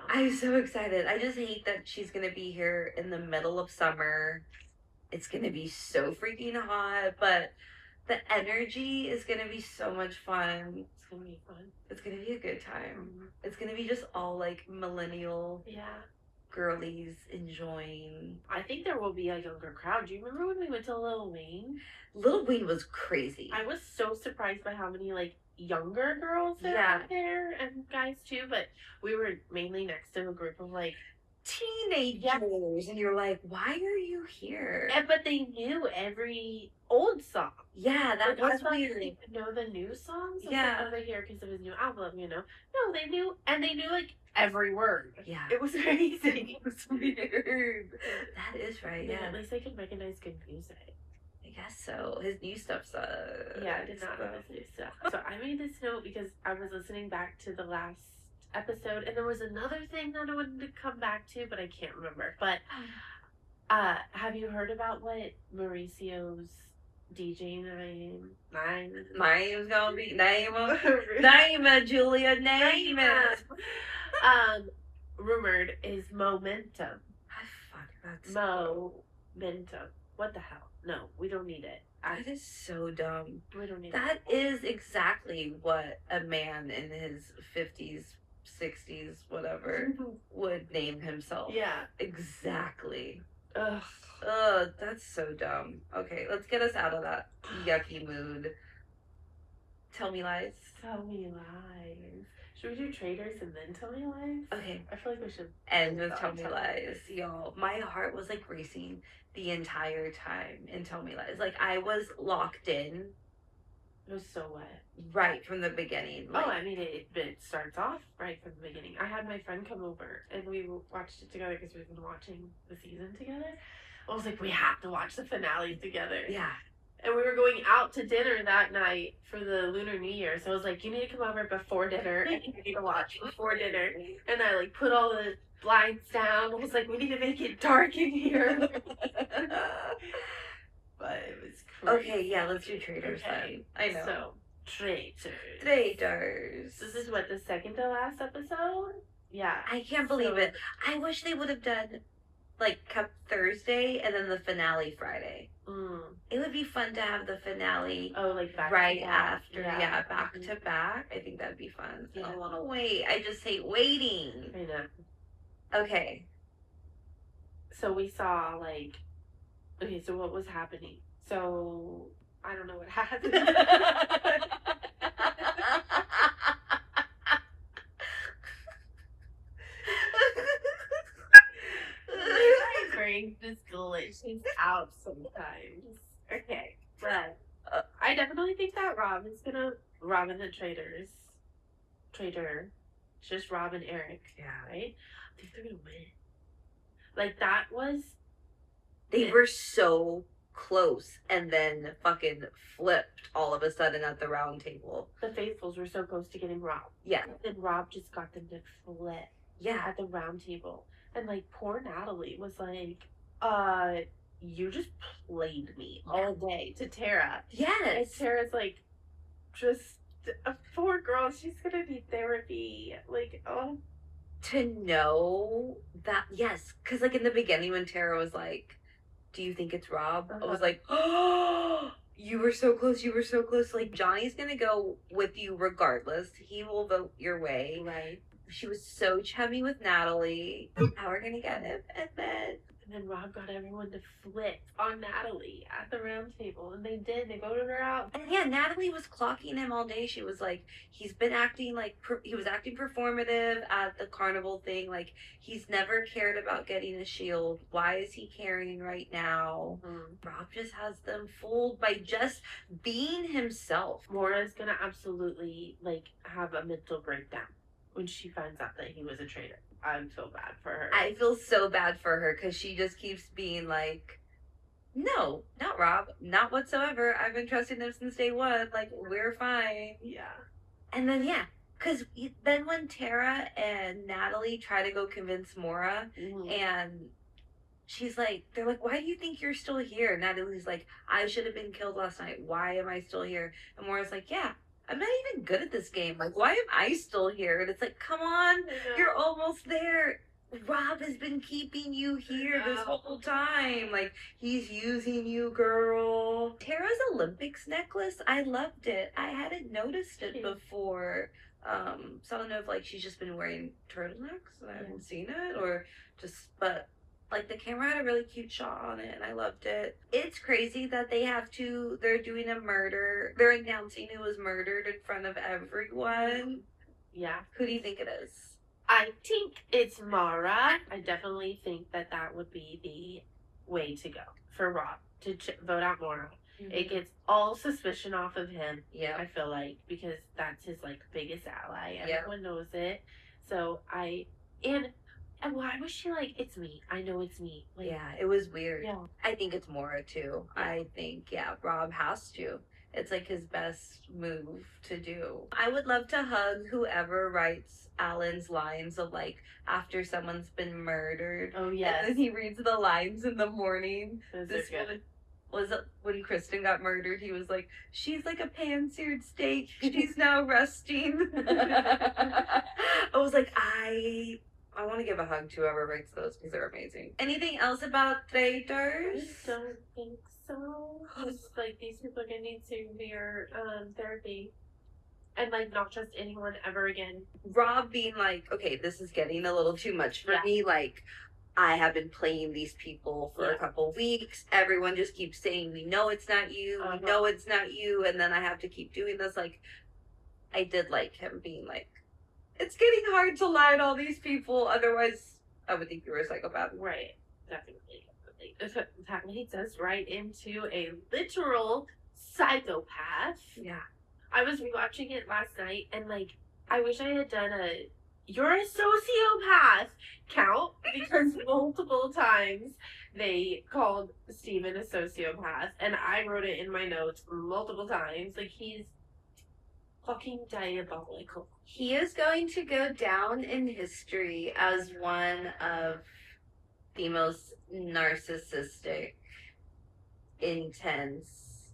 I'm so excited. I just hate that she's going to be here in the middle of summer. It's going to be so freaking hot, but the energy is going to be so much fun. It's going to be fun. It's going to be a good time. Mm-hmm. It's going to be just all like millennial girlies enjoying. I think there will be a younger crowd. Do you remember when we went to Lil Wayne? Lil Wayne was crazy. I was so surprised by how many like younger girls there were there, and guys too, but we were mainly next to a group of like teenagers, and you're like, why are you here? But they knew every old song. Yeah, that was weird. They know the new songs. Yeah, over here because of his new album. You know, no, they knew, and they knew like every word. Yeah, it was crazy. It was weird. That is right. Yeah, at least they could recognize good music. I guess so. His new stuff sucks. Yeah, I did not know his new stuff. So I made this note because I was listening back to the last episode, and there was another thing that I wanted to come back to, but I can't remember. But have you heard about what Mauricio's DJ name? Name's gonna be Naima, Julia, Naima. Rumored is Momentum. That's Momentum. What the hell? No, we don't need it. That is so dumb. We don't need that. That is exactly what a man in his 50s, 60s, whatever, would name himself. Yeah. Exactly. Ugh. Ugh, that's so dumb. Okay, let's get us out of that yucky mood. Tell me lies. Tell me lies. Should we do Traitors and then Tell Me Lies? Okay. I feel like we should end with Tell Me Lies. Y'all, my heart was like racing the entire time in Tell Me Lies. Like, I was locked in It was so wet. right from the beginning. Like, Oh, I mean, it starts off right from the beginning. I had my friend come over and we watched it together because we've been watching the season together. I was like, we have to watch the finale together. yeah. And we were going out to dinner that night for the Lunar New Year. So I was like, you need to come over before dinner and you need to watch before dinner. And I like put all the blinds down. I was like, we need to make it dark in here. But it was crazy. Okay, yeah, let's do Traitors then. I know. So, Traitors. Traitors. This is what, the second to last episode? Yeah. I can't believe it. I wish they would have done, like, kept Thursday and then the finale Friday. It would be fun to have the finale like back right to back. after, back to back. I think that'd be fun. I don't want to wait. I just hate waiting. I know. Okay. So we saw, like, okay, so what was happening? So, I don't know what happened. My brain just glitches out sometimes. Okay, but I definitely think that Rob and the Traitor, it's just Rob and Eric. Yeah. Right? I think they're gonna win. Like, that was... They were so close and then fucking flipped all of a sudden at the round table. The Faithfuls were so close to getting Rob. Yeah. And Rob just got them to flip. Yeah. At the round table. And, like, poor Natalie was like, you just played me all day to Tara. Yes. And Tara's like, just a poor girl. She's gonna need therapy. Like, oh. To know that, yes. Because, like, in the beginning when Tara was like, do you think it's Rob? I was like, oh, you were so close. You were so close. Like, Johnny's going to go with you regardless. He will vote your way. Right. She was so chummy with Natalie. Now we're going to get him. And then Rob got everyone to flip on Natalie at the round table. And they did. They voted her out. And yeah, Natalie was clocking him all day. She was like, he's been acting like, he was acting performative at the carnival thing. Like, he's never cared about getting a shield. Why is he caring right now? Rob just has them fooled by just being himself. Moira's gonna absolutely, like, have a mental breakdown when she finds out that he was a traitor. I feel bad for her. I feel so bad for her because she just keeps being like, no, not Rob, not whatsoever. I've been trusting him since day one. Like, we're fine. Yeah. And then, yeah, because then when Tara and Natalie try to go convince Maura, and she's like, they're like, why do you think you're still here? Natalie's like, I should have been killed last night. Why am I still here? And Maura's like, yeah, I'm not even good at this game. Like, why am I still here? And it's like, come on, you're almost there. Rob has been keeping you here this whole time. Like, he's using you, girl. Tara's Olympics necklace, I loved it. I hadn't noticed it before. So I don't know if, like, she's just been wearing turtlenecks and I haven't seen it, or just, but... like, the camera had a really cute shot on it, and I loved it. It's crazy that they're doing a murder. They're announcing who was murdered in front of everyone. Yeah. Who do you think it is? I think it's Mara. I definitely think that would be the way to go for Rob, to vote out Mara. It gets all suspicion off of him. Yeah. I feel like, because that's his, like, biggest ally. Everyone knows it. So and why was she like, it's me? I know it's me. Like, yeah, it was weird. Yeah. I think it's Maura, too. Yeah. I think, Rob has to. It's, like, his best move to do. I would love to hug whoever writes Alan's lines of, like, after someone's been murdered. Oh, yes. And then he reads the lines in the morning. This one was when Kristen got murdered. He was like, she's like a pan-seared steak. She's now resting. I was like, I want to give a hug to whoever writes those because they're amazing. Anything else about Traitors? I don't think so. Just, like, these people are gonna need severe therapy. And, like, not trust anyone ever again. Rob being like, okay, this is getting a little too much for me. Like, I have been playing these people for a couple weeks. Everyone just keeps saying, we know it's not you. We know it's not you. And then I have to keep doing this. Like, I did like him being like, it's getting hard to lie to all these people. Otherwise, I would think you were a psychopath. Right. Definitely. That leads us right into a literal psychopath. Yeah. I was rewatching it last night, and like, I wish I had done a "you're a sociopath" count, because multiple times they called Steven a sociopath, and I wrote it in my notes multiple times. Like, he's fucking diabolical. He is going to go down in history as one of the most narcissistic, intense,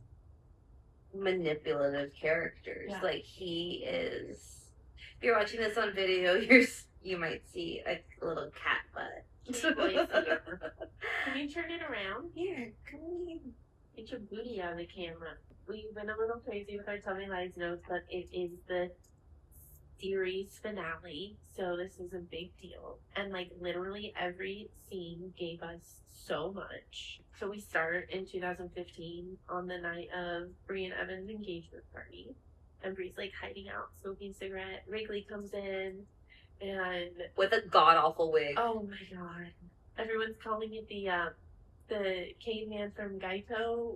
manipulative characters. Yeah. Like, he is. If you're watching this on video, you might see a little cat butt. Can you turn it around? Here, come here. Get your booty out of the camera. We've been a little crazy with our Tell Me Lies notes, but it is the series finale, so this is a big deal. And like, literally every scene gave us so much. So we start in 2015 on the night of Bree and Evan's engagement party. And Bree's like hiding out, smoking a cigarette. Wrigley comes in and with a god awful wig. Oh my god. Everyone's calling it the caveman from Geico.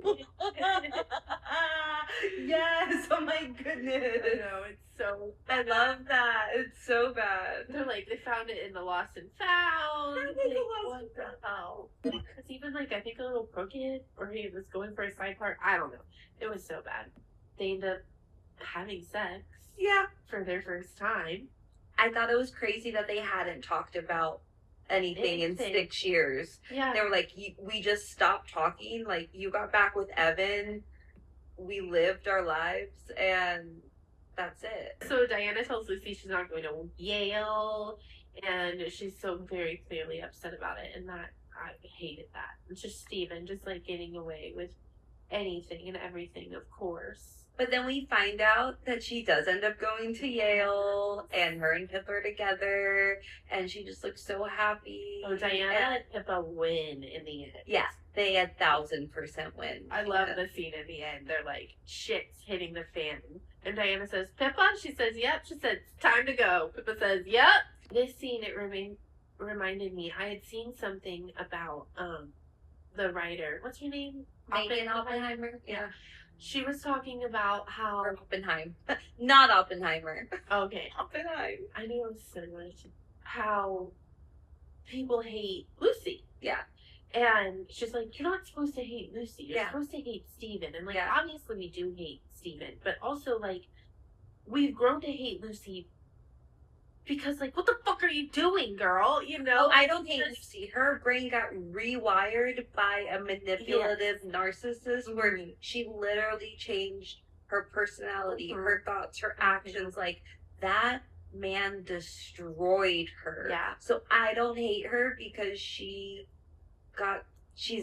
Yes, oh my goodness. I know, it's so I love that. It's so bad. They're like, they found it in the lost and found. Like, Lost what the hell? It's even like, I think a little crooked, or he was going for a side part. I don't know. It was so bad. They end up having sex. Yeah. For their first time. I thought it was crazy that they hadn't talked about anything in 6 years. Yeah. They were like, we just stopped talking. Like, you got back with Evan. We lived our lives, and that's it. So Diana tells Lucy she's not going to Yale, and she's so very clearly upset about it, and that I hated that. It's just Steven just like getting away with anything and everything, of course. But then we find out that she does end up going to Yale, and her and Pippa are together, and she just looks so happy. Oh, Diana and Pippa win in the end. Yeah, they 1,000% win. I love the scene in the end. They're like, shit's hitting the fan. And Diana says, Pippa? She says, yep. She says, it's time to go. Pippa says, yep. This scene, it reminded me, I had seen something about the writer. What's her name? Megan Oppenheimer? Yeah. She was talking about how... Or Oppenheim. Not Oppenheimer. Okay. Oppenheim. I knew it was so much. How people hate Lucy. Yeah. And she's like, you're not supposed to hate Lucy. You're supposed to hate Steven. And like, obviously we do hate Steven. But also, like, we've grown to hate Lucy because, like, what the fuck are you doing, girl? You know? Oh, I don't hate Lucy. Her brain got rewired by a manipulative narcissist where she literally changed her personality, her thoughts, her actions. Like, that man destroyed her. Yeah. So I don't hate her because she's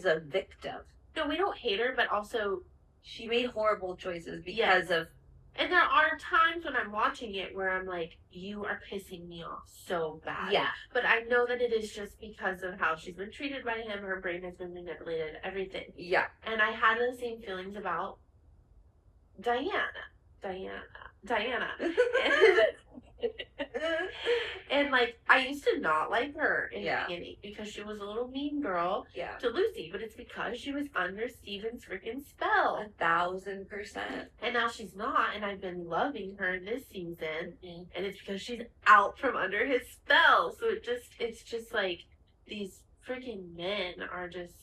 a victim. No, we don't hate her, but also she made horrible choices because of... And there are times when I'm watching it where I'm like, you are pissing me off so bad. Yeah. But I know that it is just because of how she's been treated by him. Her brain has been manipulated, everything. Yeah. And I had the same feelings about Diana. And like, I used to not like her in the beginning because she was a little mean girl to Lucy, but it's because she was under Steven's freaking spell. 1,000%. And now she's not, and I've been loving her this season, and it's because she's out from under his spell. So it's just like, these freaking men are just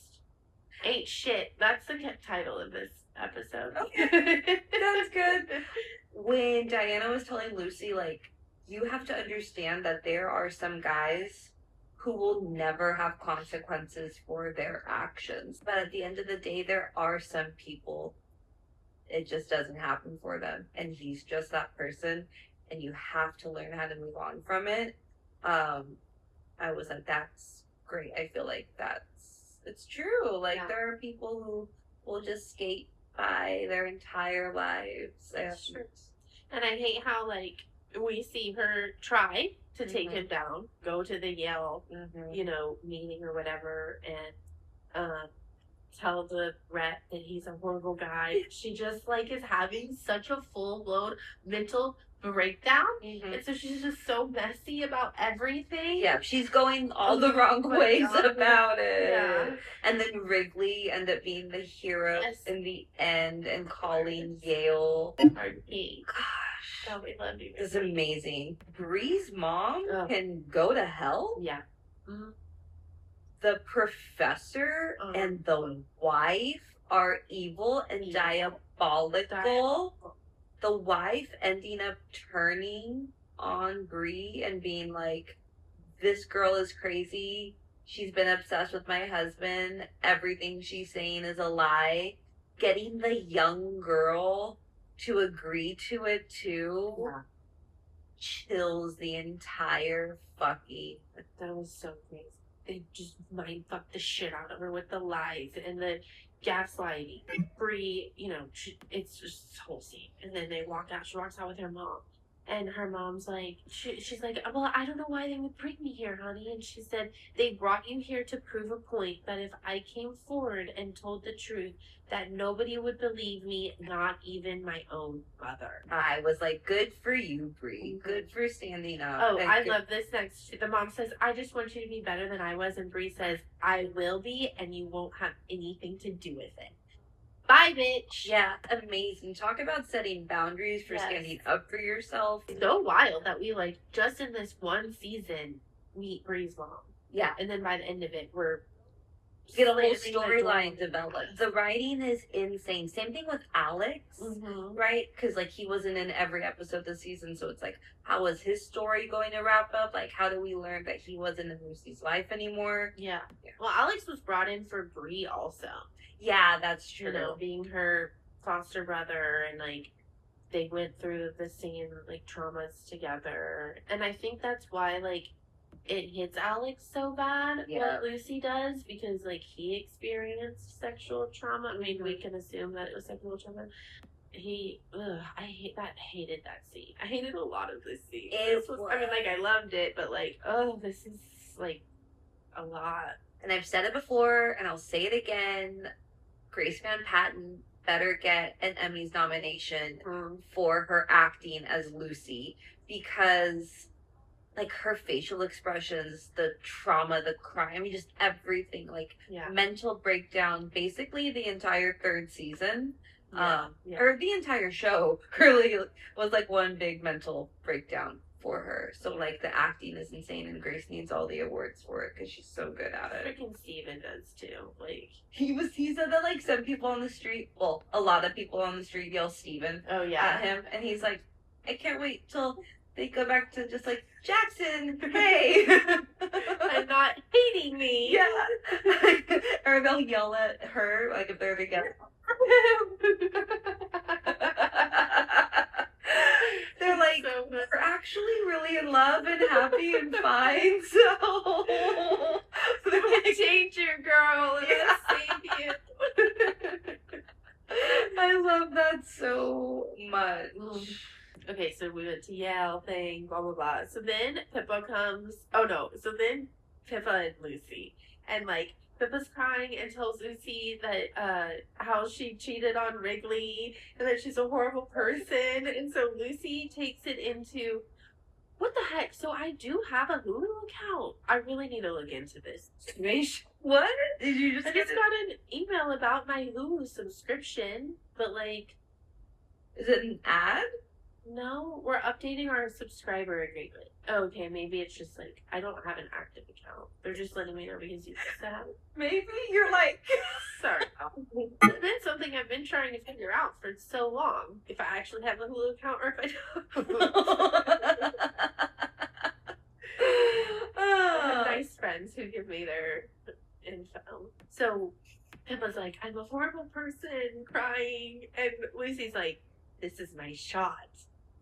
ain't shit. That's the title of this episode. Okay. That's good. When Diana was telling Lucy, like, you have to understand that there are some guys who will never have consequences for their actions. But at the end of the day, there are some people, it just doesn't happen for them. And he's just that person. And you have to learn how to move on from it. I was like, that's great. I feel like it's true. Like, there are people who will just skate by their entire lives. That's true. And I hate how, like, we see her try to take him down, go to the Yale, you know, meeting or whatever, and tell the rep that he's a horrible guy. She just like is having such a full blown mental breakdown, and so she's just so messy about everything. Yeah, she's going all the wrong ways about it. Yeah. And then Wrigley ended up being the hero in the end, and calling Yale. Gosh, oh, we love you. This is amazing. Bree's mom can go to hell. Yeah. The professor and the wife are evil and diabolical. The wife ending up turning on Bree and being like, this girl is crazy. She's been obsessed with my husband. Everything she's saying is a lie. Getting the young girl to agree to it too chills the entire fucking. That was so crazy. They just mind fucked the shit out of her with the lies and the gaslighting. Bree, it's just this whole scene. And then they walk out. She walks out with her mom. And her mom's like, she's like, well, I don't know why they would bring me here, honey. And she said, they brought you here to prove a point that if I came forward and told the truth, that nobody would believe me, not even my own mother. I was like, good for you, Bree. Good for standing up. Oh, I love this next. The mom says, I just want you to be better than I was. And Bree says, I will be, and you won't have anything to do with it. Bye, bitch. Yeah, amazing. Talk about setting boundaries for standing up for yourself. It's so wild that we, just in this one season, meet Bree's mom. Yeah. And then by the end of it, we're get a whole storyline developed. The writing is insane. Same thing with Alex, right? Because, he wasn't in every episode this season, so it's like, how was his story going to wrap up? How do we learn that he wasn't in Lucy's life anymore? Yeah. Well, Alex was brought in for Bree also. Yeah, that's true. Being her foster brother, and they went through the same traumas together, and I think that's why it hits Alex so bad what Lucy does, because he experienced sexual trauma. I mean, we can assume that it was sexual trauma. I hated that scene. I hated a lot of this scene. I loved it, but this is a lot. And I've said it before, and I'll say it again. Grace Van Patten better get an Emmys nomination for her acting as Lucy, because her facial expressions, the trauma, the crime, just everything, mental breakdown, basically the entire third season, or the entire show really was one big mental breakdown for her. So the acting is insane, and Grace needs all the awards for it because she's so good at it. Freaking Steven does too. He said that some people on the street, well, a lot of people on the street yell Steven at him, and he's like, I can't wait till they go back to just Jackson, hey! I'm not hating me. Yeah. Or they'll yell at her, if they're together. They're like, we're actually really in love and happy and fine, so... change your girl and save you. I love that so much. Okay, so we went to Yale thing, blah, blah, blah. So then Pippa comes. Oh, no. So then Pippa and Lucy. And, Pippa's crying and tells Lucy that how she cheated on Wrigley and that she's a horrible person. And so Lucy takes it into, what the heck? So I do have a Hulu account. I really need to look into this situation. What? Did you I just got an email about my Hulu subscription, but is it an ad? No, we're updating our subscriber agreement. Oh, okay, maybe it's just I don't have an active account. They're just letting me know because you used to have it. Maybe you're sorry. It's been something I've been trying to figure out for so long. If I actually have a Hulu account or if I don't. I have nice friends who give me their info. So Pippa's like, I'm a horrible person, crying, and Lucy's like, this is my shot.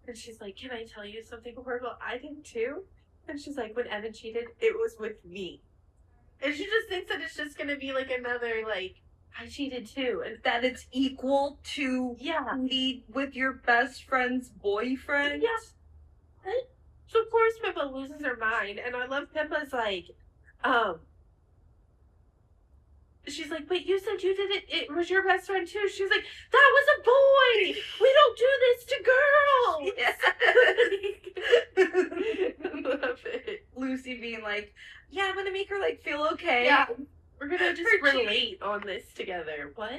And she's like, can I tell you something horrible? I did too. And she's like, when Evan cheated, it was with me. And she just thinks that it's just going to be another, I cheated too. And that it's equal to lead with your best friend's boyfriend. Yeah. So of course Pippa loses her mind. And I love Pippa's she's like, but you said you did it. It was your best friend too. She's like, that was a boy. We don't do this to girls. Yeah. Love it. Lucy being like, yeah, I'm gonna make her like feel okay. Yeah, we're gonna just relate on this together. What?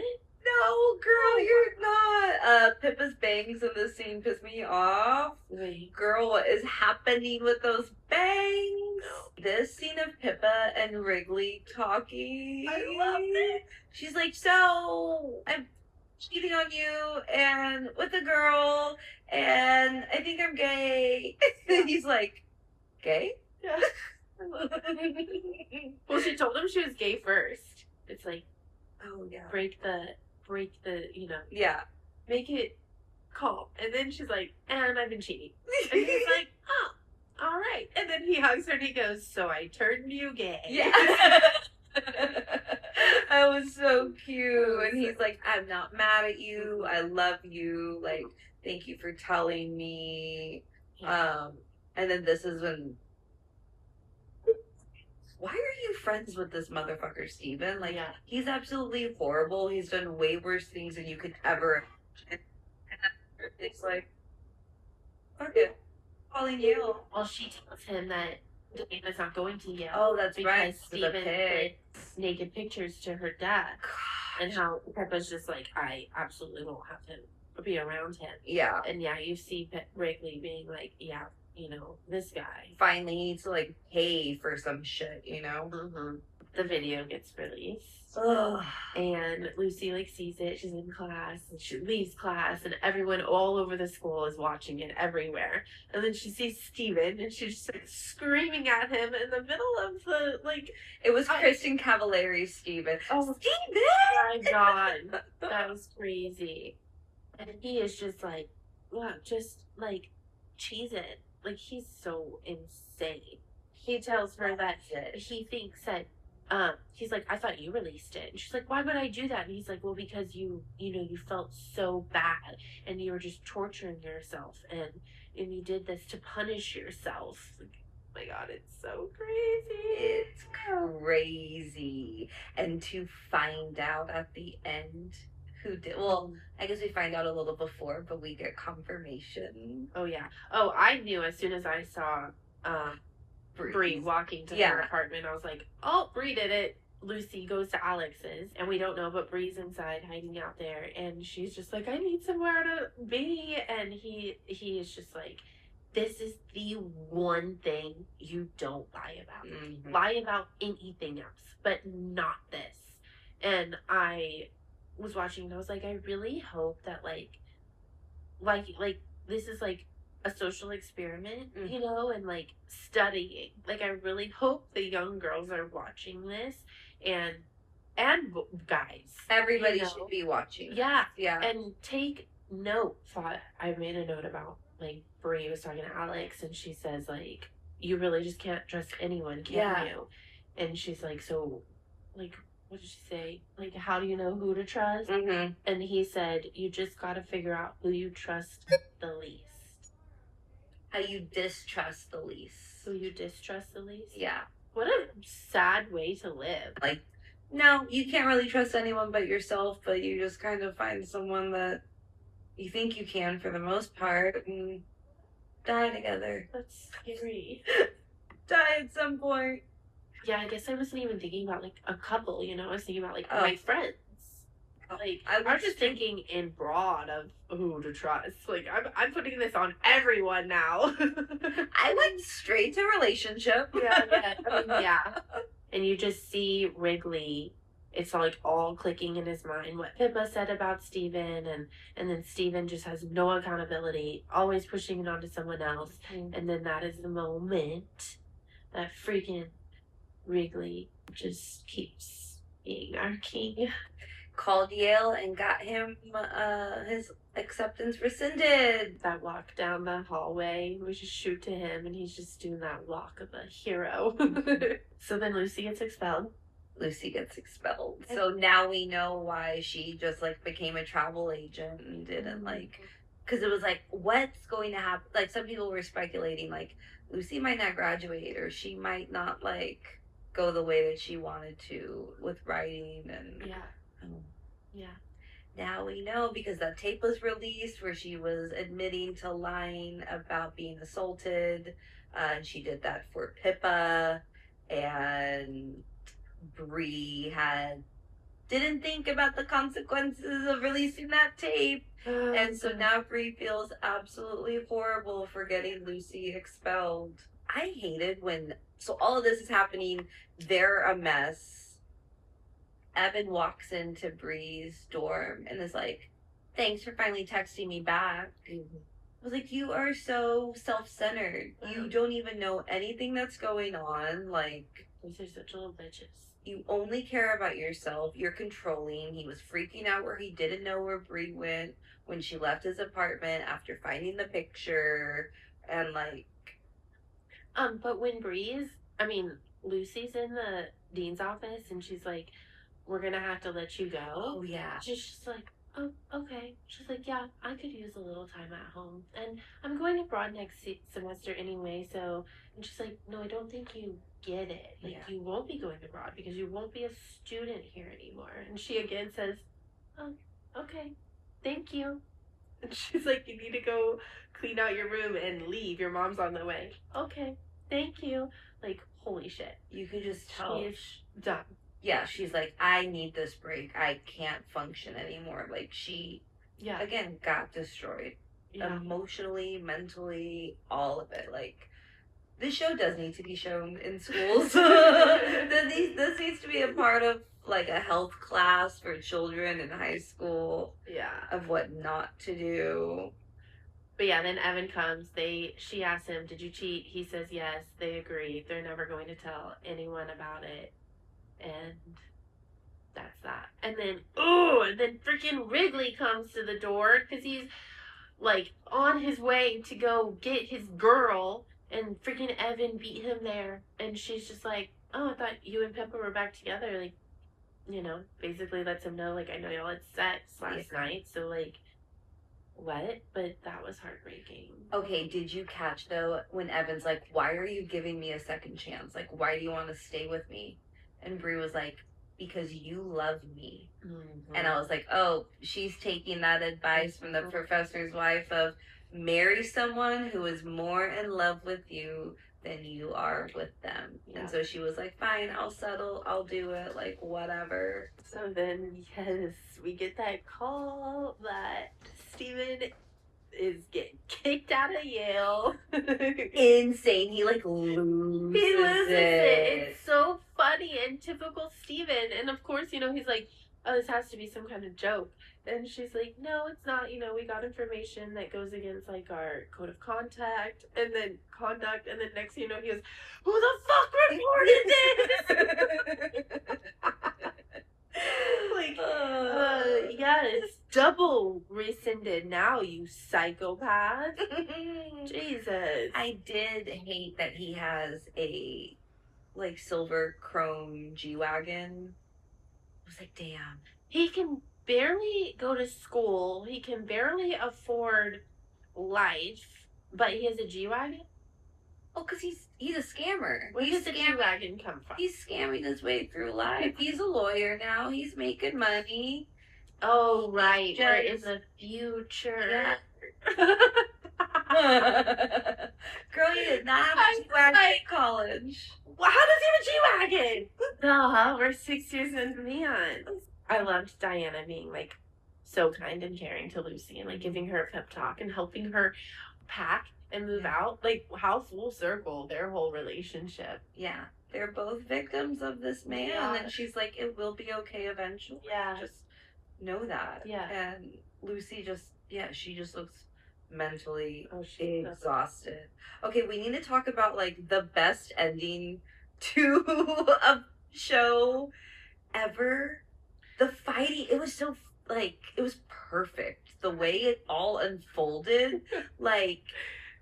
No, girl, you're not. Pippa's bangs in this scene piss me off. Wait. Girl, what is happening with those bangs? No. This scene of Pippa and Wrigley talking. I love it. She's like, so I'm cheating on you and with a girl, and I think I'm gay. And he's like, gay? Yeah. Well, she told him she was gay first. It's like, oh yeah, break the, you know, yeah, make it calm. And then she's like, and I've been cheating. And he's like, oh, all right. And then he hugs her and he goes, so I turned you gay. Yeah. That was so cute. And he's like, I'm not mad at you. I love you. Like, thank you for telling me. Yeah. And then this is when, why are you friends with this motherfucker, Steven? Like, Yeah. he's absolutely horrible. He's done way worse things than you could ever imagine. And it's like, fuck it. Calling Yale. Well, she tells him that Dana's not going to Yale. Oh, that's because right. Steven did naked pictures to her dad. God. And how Peppa's just like, I absolutely won't have him be around him. Yeah. And yeah, you see Wrigley being like, yeah, you know, this guy finally needs to like pay for some shit, you know? Mm-hmm. The video gets released. Ugh. And Lucy like sees it. She's in class and she leaves class and everyone all over the school is watching it everywhere. And then she sees Steven and she's just like, screaming at him in the middle of the like. It was Kristen Cavallari's Steven. Oh, Steven! My God, that was crazy. And he is just like, wow, just like cheese it. Like he's so insane. He tells her that he thinks that he's like, I thought you released it. And she's like, why would I do that? And he's like, well, because you know, you felt so bad and you were just torturing yourself and you did this to punish yourself. Like, oh my God, it's so crazy. It's crazy. And to find out at the end who did, well, I guess we find out a little before, but we get confirmation. Oh yeah. Oh, I knew as soon as I saw Bree walking to her apartment. I was like, oh, Bree did it. Lucy goes to Alex's, and we don't know, but Bree's inside hiding out there, and she's just like, I need somewhere to be, and he is just like, this is the one thing you don't lie about. Mm-hmm. Lie about anything else, but not this. And I was watching, and I was like, I really hope that like this is like a social experiment, you know, and like studying. Like, I really hope the young girls are watching this, and guys, everybody should be watching. Yeah, yeah, and take note. I made a note about like Bree was talking to Alex, and she says like, you really just can't trust anyone, can you? And she's like, so like, what did she say? Like, how do you know who to trust? Mm-hmm. And he said, you just got to figure out who you trust the least. How you distrust the least. Who you distrust the least? Yeah. What a sad way to live. Like, no, you can't really trust anyone but yourself, but you just kind of find someone that you think you can for the most part and die together. That's scary. Die at some point. Yeah, I guess I wasn't even thinking about like a couple, you know, I was thinking about like my friends. Like, I'm just thinking in broad of who to trust. Like, I'm putting this on everyone now. I went straight to relationship. Yeah. I mean, yeah. And you just see Wrigley, it's like all clicking in his mind what Pippa said about Steven, and then Steven just has no accountability, always pushing it onto someone else. Mm-hmm. And then that is the moment that freaking Wrigley just keeps being our king. Called Yale and got him his acceptance rescinded. That walk down the hallway, we just shoot to him and he's just doing that walk of a hero. So then Lucy gets expelled. So now we know why she just like became a travel agent and didn't like, because it was like, what's going to happen? Like, some people were speculating like Lucy might not graduate or she might not like go the way that she wanted to with writing and um, Yeah. now we know because that tape was released where she was admitting to lying about being assaulted. And she did that for Pippa, and Bree had didn't think about the consequences of releasing that tape. And so now Bree feels absolutely horrible for getting Lucy expelled. I hated when, so all of this is happening, they're a mess. Evan walks into Bree's dorm and is like, thanks for finally texting me back. Mm-hmm. I was like, you are so self-centered. You don't even know anything that's going on. Like, these are such little bitches. You only care about yourself. You're controlling. He was freaking out where he didn't know where Bree went when she left his apartment after finding the picture. And like, but when Lucy's in the dean's office and she's like, we're gonna have to let you go. Oh yeah. She's just like, oh, okay. She's like, yeah, I could use a little time at home, and I'm going abroad next semester anyway. So, and she's like, no, I don't think you get it. Like, you won't be going abroad because you won't be a student here anymore. And she again says, oh, okay, thank you. And she's like, you need to go clean out your room and leave. Your mom's on the way. Okay, thank you. Like, holy shit. You could just tell. She's done. Yeah, she's like, I need this break. I can't function anymore. Like, she, again, got destroyed. Emotionally, mentally, all of it. Like, this show does need to be shown in schools. This needs to be a part of, like, a health class for children in high school. Yeah. Of what not to do. But yeah, then Evan comes. She asks him, did you cheat? He says yes. They agree. They're never going to tell anyone about it. And that's that. And then freaking Wrigley comes to the door because he's like on his way to go get his girl, and freaking Evan beat him there. And she's just like, oh, I thought you and Pippa were back together. Like, basically lets him know, like, I know y'all had sex last night, so like, what? But that was heartbreaking. Okay, did you catch though when Evan's like, why are you giving me a second chance? Like, why do you want to stay with me? And Bree was like, because you love me. Mm-hmm. And I was like, oh, she's taking that advice from the professor's wife of marry someone who is more in love with you than you are with them. Yeah. And so she was like, fine, I'll settle, I'll do it, like, whatever. So then, yes, we get that call that Steven is getting kicked out of Yale. Insane. He like loses it. It's so funny and typical Steven. And of course, he's like, oh, this has to be some kind of joke. And she's like, no, it's not. We got information that goes against like our code of conduct. And then next thing you know, he goes, who the fuck reported this? Like, yeah, it's double rescinded now, you psychopath. Jesus. I did hate that he has a like silver chrome G-Wagon. I was like, damn. He can barely go to school. He can barely afford life, but he has a G-Wagon? Oh, because he's a scammer. Where does the G-Wagon come from? He's scamming his way through life. He's a lawyer now. He's making money. Oh, right. We're in the future. Yeah. Girl, you did not have a G-Wagon at college. Well, how does he have a G-Wagon? Duh, we're 6 years in advance. I loved Diana being, like, so kind and caring to Lucy and, like, giving her a pep talk and helping her pack and move out. Like, how full circle their whole relationship. Yeah. They're both victims of this man. Yeah. And she's like, it will be okay eventually. Yeah. Just know that. Yeah. And Lucy she just looks mentally exhausted. Okay, we need to talk about, like, the best ending to a show ever. The fighting, it was so, like, it was perfect. The way it all unfolded, like...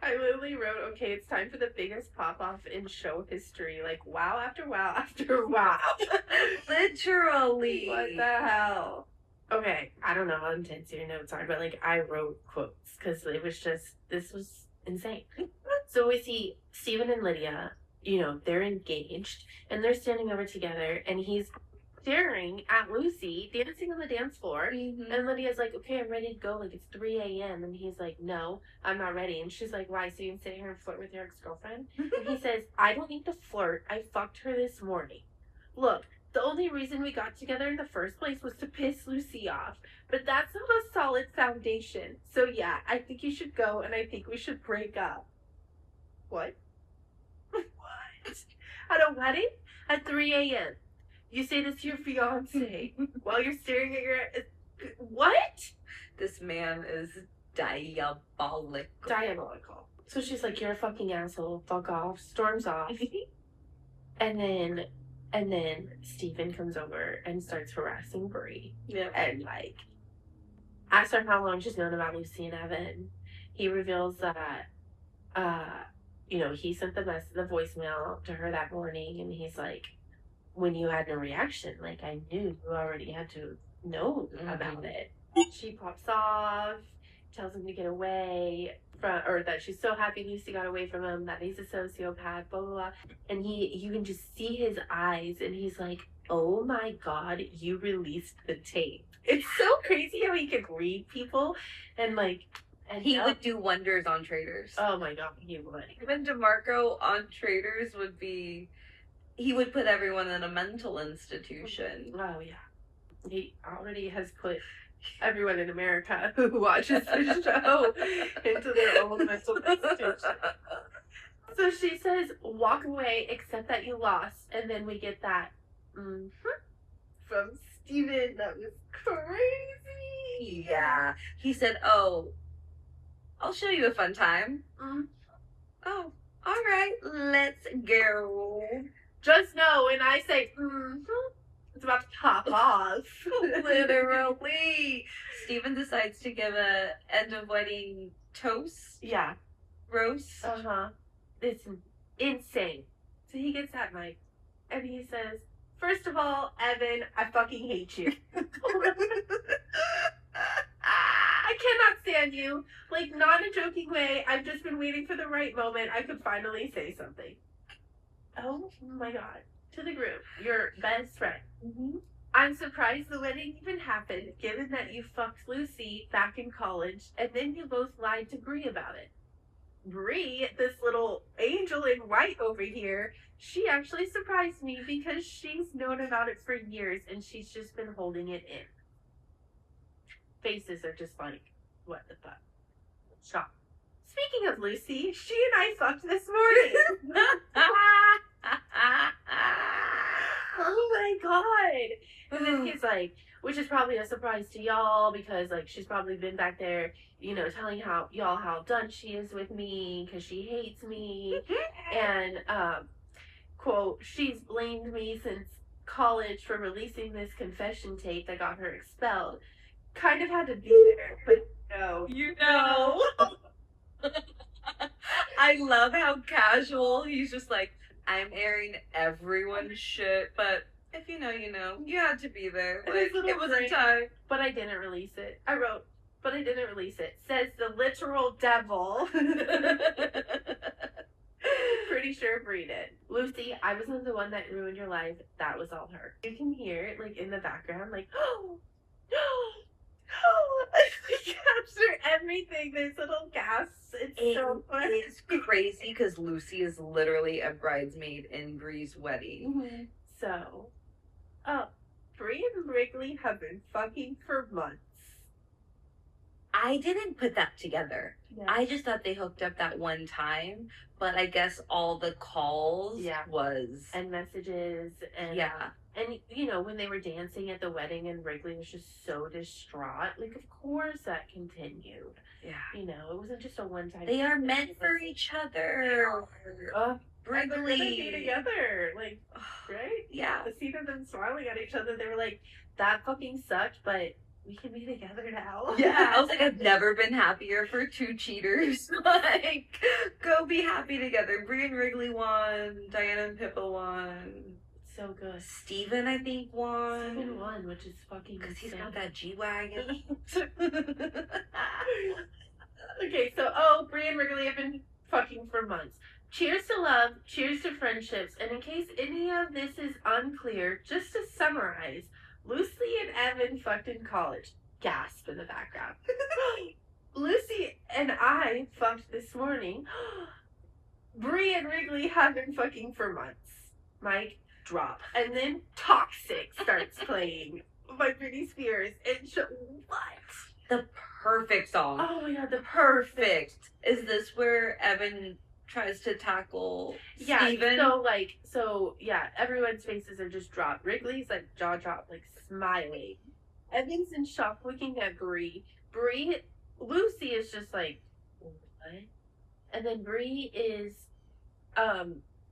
I literally wrote, okay, it's time for the biggest pop-off in show history. Like, wow after wow after wow. Literally. What the hell? Okay, I don't know how intense your notes are, but, like, I wrote quotes, because it was just, this was insane. So we see Steven and Lydia, they're engaged and they're standing over together and he's staring at Lucy dancing on the dance floor. Mm-hmm. And Lydia's like, okay, I'm ready to go. Like, it's 3 a.m. And he's like, no, I'm not ready. And she's like, why? So you can sit here and flirt with your ex-girlfriend? And he says, I don't need to flirt. I fucked her this morning. Look, the only reason we got together in the first place was to piss Lucy off. But that's not a solid foundation. So yeah, I think you should go and I think we should break up. What? What? At a wedding? At 3 a.m. You say this to your fiance while you're staring at your... What? This man is diabolical. Diabolical. So she's like, you're a fucking asshole. Fuck off. Storms off. and then Stephen comes over and starts harassing Brie. Yeah. And like, asks her how long she's known about Lucy and Evan. He reveals that, he sent the voicemail to her that morning, and he's like, when you had no reaction, like, I knew you already had to know about it. She pops off, tells him to get away or that she's so happy Lucy got away from him, that he's a sociopath, blah, blah, blah. And you can just see his eyes, and he's like, oh my God, you released the tape. It's so crazy how he could read people, and he would do wonders on Traitors. Oh my God, he would. Even DeMarco on Traitors he would put everyone in a mental institution. Oh yeah. He already has put everyone in America who watches the show into their own mental institution. So she says, walk away, accept that you lost. And then we get that from Steven. That was crazy. Yeah. He said, oh, I'll show you a fun time. Oh, all right, let's go. Just know when I say, it's about to pop off. Literally. Steven decides to give a end of wedding toast. Yeah. Roast. It's insane. So he gets that mic and he says, first of all, Evan, I fucking hate you. I cannot stand you. Like, not in a joking way. I've just been waiting for the right moment. I could finally say something. Oh my God. To the group, your best friend. I'm surprised the wedding even happened, given that you fucked Lucy back in college, and then you both lied to Brie about it. Brie, this little angel in white over here, she actually surprised me because she's known about it for years, and she's just been holding it in. Faces are just like, what the fuck? Shock. Speaking of Lucy, she and I fucked this morning. Oh my God. And then he's like, which is probably a surprise to y'all because like she's probably been back there, telling y'all how done she is with me because she hates me. And quote, she's blamed me since college for releasing this confession tape that got her expelled. Kind of had to be there, but no. I love how casual he's just like, I'm airing everyone's shit, but if you know, you know. You had to be there. Like, it was a time. But I didn't release it. I wrote, but I didn't release it. Says the literal devil. Pretty sure Brie did. Lucy, I wasn't the one that ruined your life. That was all her. You can hear, like, in the background, like, oh, capture everything. There's little gasps. It's so fun. It's crazy because Lucy is literally a bridesmaid in Brie's wedding. So, Brie and Wrigley have been fucking for months. I didn't put that together. Yeah. I just thought they hooked up that one time, but I guess all the calls was... And messages and... Yeah. And, when they were dancing at the wedding and Wrigley was just so distraught, like, of course that continued. Yeah. It wasn't just a one-time... They are meant for each other. Wrigley. They're gonna be together. Like, right? Yeah. The scene of them smiling at each other, they were like, that fucking sucked, but we can be together now. Yeah. I was like, I've never been happier for two cheaters. Like, go be happy together. Brie and Wrigley won. Diana and Pippa won. So good. Steven, I think, won. Steven won, which is fucking because he's got that G-Wagon. Okay, so, Brie and Wrigley have been fucking for months. cheers to love, cheers to friendships, and in case any of this is unclear, just to summarize, Lucy and Evan fucked in college. Gasp in the background. Lucy and I fucked this morning. Bree and Wrigley have been fucking for months. Mike, drop. And then Toxic starts playing by Britney Spears. And what? The perfect song. Oh my god, the Perfect. Is this where Evan tries to tackle Steven? Yeah, everyone's faces are just dropped. Wrigley's like jaw dropped, like smiling. Evan's in shock looking at Bree. Lucy is just like, what? And then Bree is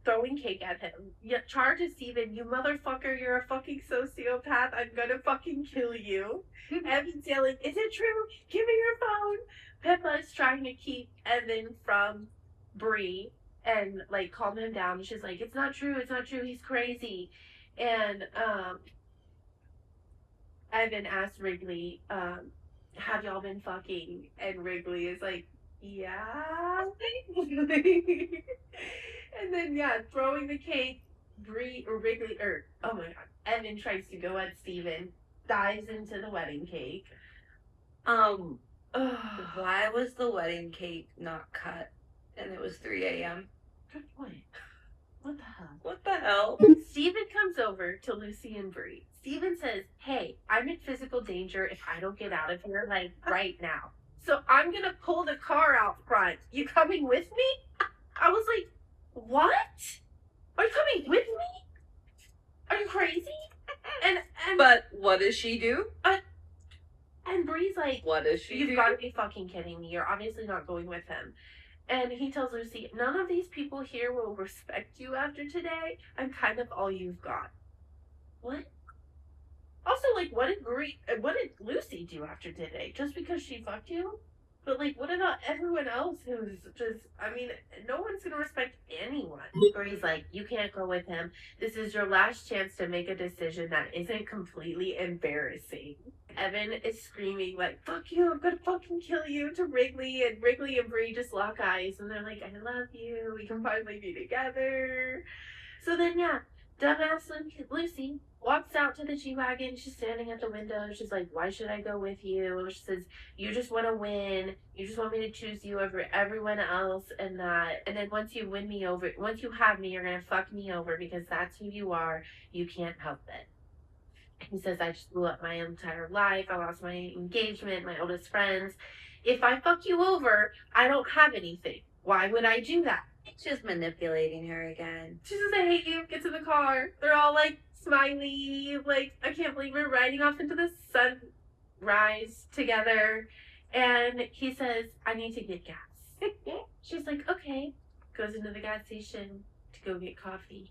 throwing cake at him. Yeah, charges Steven, you motherfucker, you're a fucking sociopath. I'm gonna fucking kill you. Evan's yelling, is it true? Give me your phone. Pippa's trying to keep Evan from Bree and like calm him down. She's like, it's not true, he's crazy. And Evan asked Wrigley, have y'all been fucking? And Wrigley is like, yeah. And then throwing the cake, Evan tries to go at Steven, dives into the wedding cake. Why was the wedding cake not cut and it was 3 a.m.? Good point. What the hell? What the hell? Steven comes over to Lucy and Bree. Steven says, hey, I'm in physical danger if I don't get out of here, like, right now. So I'm gonna pull the car out front. You coming with me? I was like, what? Are you coming with me? Are you crazy? And But what does she do? And Bree's like, what does she do? You've got to be fucking kidding me. You're obviously not going with him. And he tells Lucy, none of these people here will respect you after today. I'm kind of all you've got. What? Also, like, what did Lucy do after today? Just because she fucked you? But, like, what about everyone else who's just, I mean, no one's going to respect anyone. Bree's like, you can't go with him. This is your last chance to make a decision that isn't completely embarrassing. Evan is screaming, like, fuck you, I'm going to fucking kill you to Wrigley. And Wrigley and Bree just lock eyes. And they're like, I love you. We can finally be together. So then, dumbass Lucy walks out to the G-Wagon. She's standing at the window. She's like, why should I go with you? She says, you just want to win. You just want me to choose you over everyone else and that. And then once you win me over, once you have me, you're going to fuck me over because that's who you are. You can't help it. He says, I just blew up my entire life. I lost my engagement, my oldest friends. If I fuck you over, I don't have anything. Why would I do that? Just manipulating her again. She says, I hate you. Get to the car. They're all like smiley. Like, I can't believe we're riding off into the sunrise together. And he says, I need to get gas. She's like, okay. Goes into the gas station to go get coffee.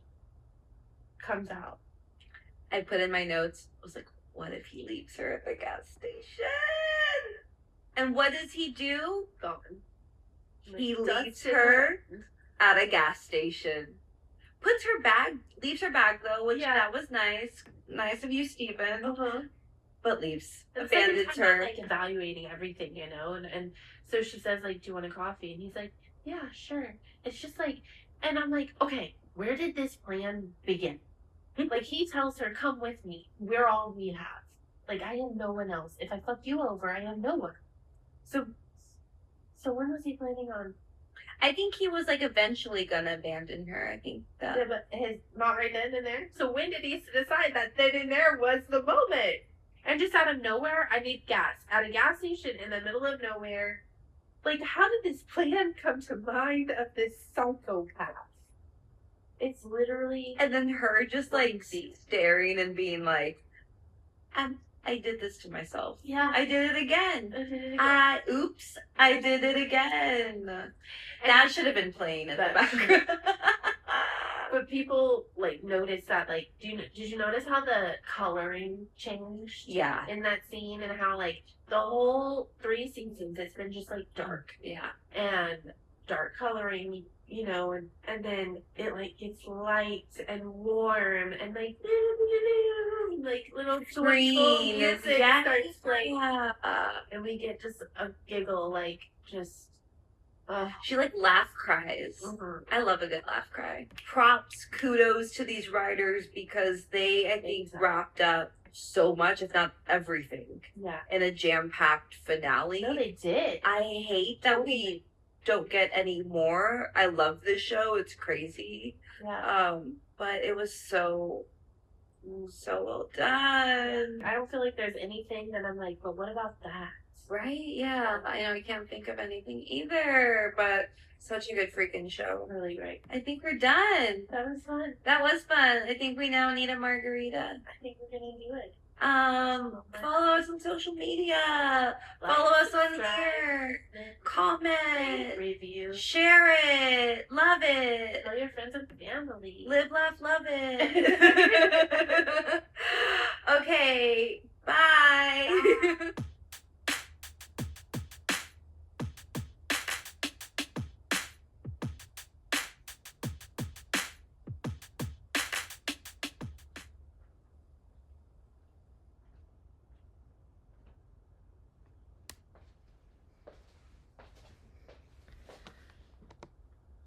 Comes out. I put in my notes, I was like, what if he leaves her at the gas station? And what does he do? Gone. He leaves her at a gas station. Leaves her bag though, which that was nice. Nice of you, Steven. But leaves. Abandons her. Like evaluating everything, you know? And so she says, like, do you want a coffee? And he's like, yeah, sure. It's just like, and I'm like, okay, where did this plan begin? Like, he tells her, come with me. We're all we have. Like, I have no one else. If I fuck you over, I have no one. So when was he planning on? I think he was, like, eventually gonna abandon her. I think that. Yeah, but his not right then and there. So when did he decide that then and there was the moment? And just out of nowhere, I need gas. At a gas station in the middle of nowhere. Like, how did this plan come to mind of this psychopath? It's literally... And then her just, like, staring and being like, I did this to myself. Yeah. I did it again. Oops. I did it again. And that should have been playing in the background. But people, like, noticed that, like, did you notice how the coloring changed? Yeah. In that scene, and how, like, the whole 3 seasons, it's been just, like, dark. Yeah. And dark coloring, you know, and then it, like, gets light and warm, and, like little green music starts starts playing. Yeah. And we get just a giggle, like, just She like laugh cries. I love a good laugh cry. Props, kudos to these writers because they, I think, wrapped up so much, if not everything, in a jam-packed finale. No, they did. I hate that we don't get any more. I love this show. It's crazy. Yeah. But it was so well done. I don't feel like there's anything that I'm like, but what about that? Right? Yeah. I know I can't think of anything either, but such a good freaking show. Really great. I think we're done. That was fun. That was fun. I think we now need a margarita. I think we're gonna do it. Follow us on social media. Follow us on here. Comment. Review. Share it. Love it. Tell your friends and family. Live, laugh, love it.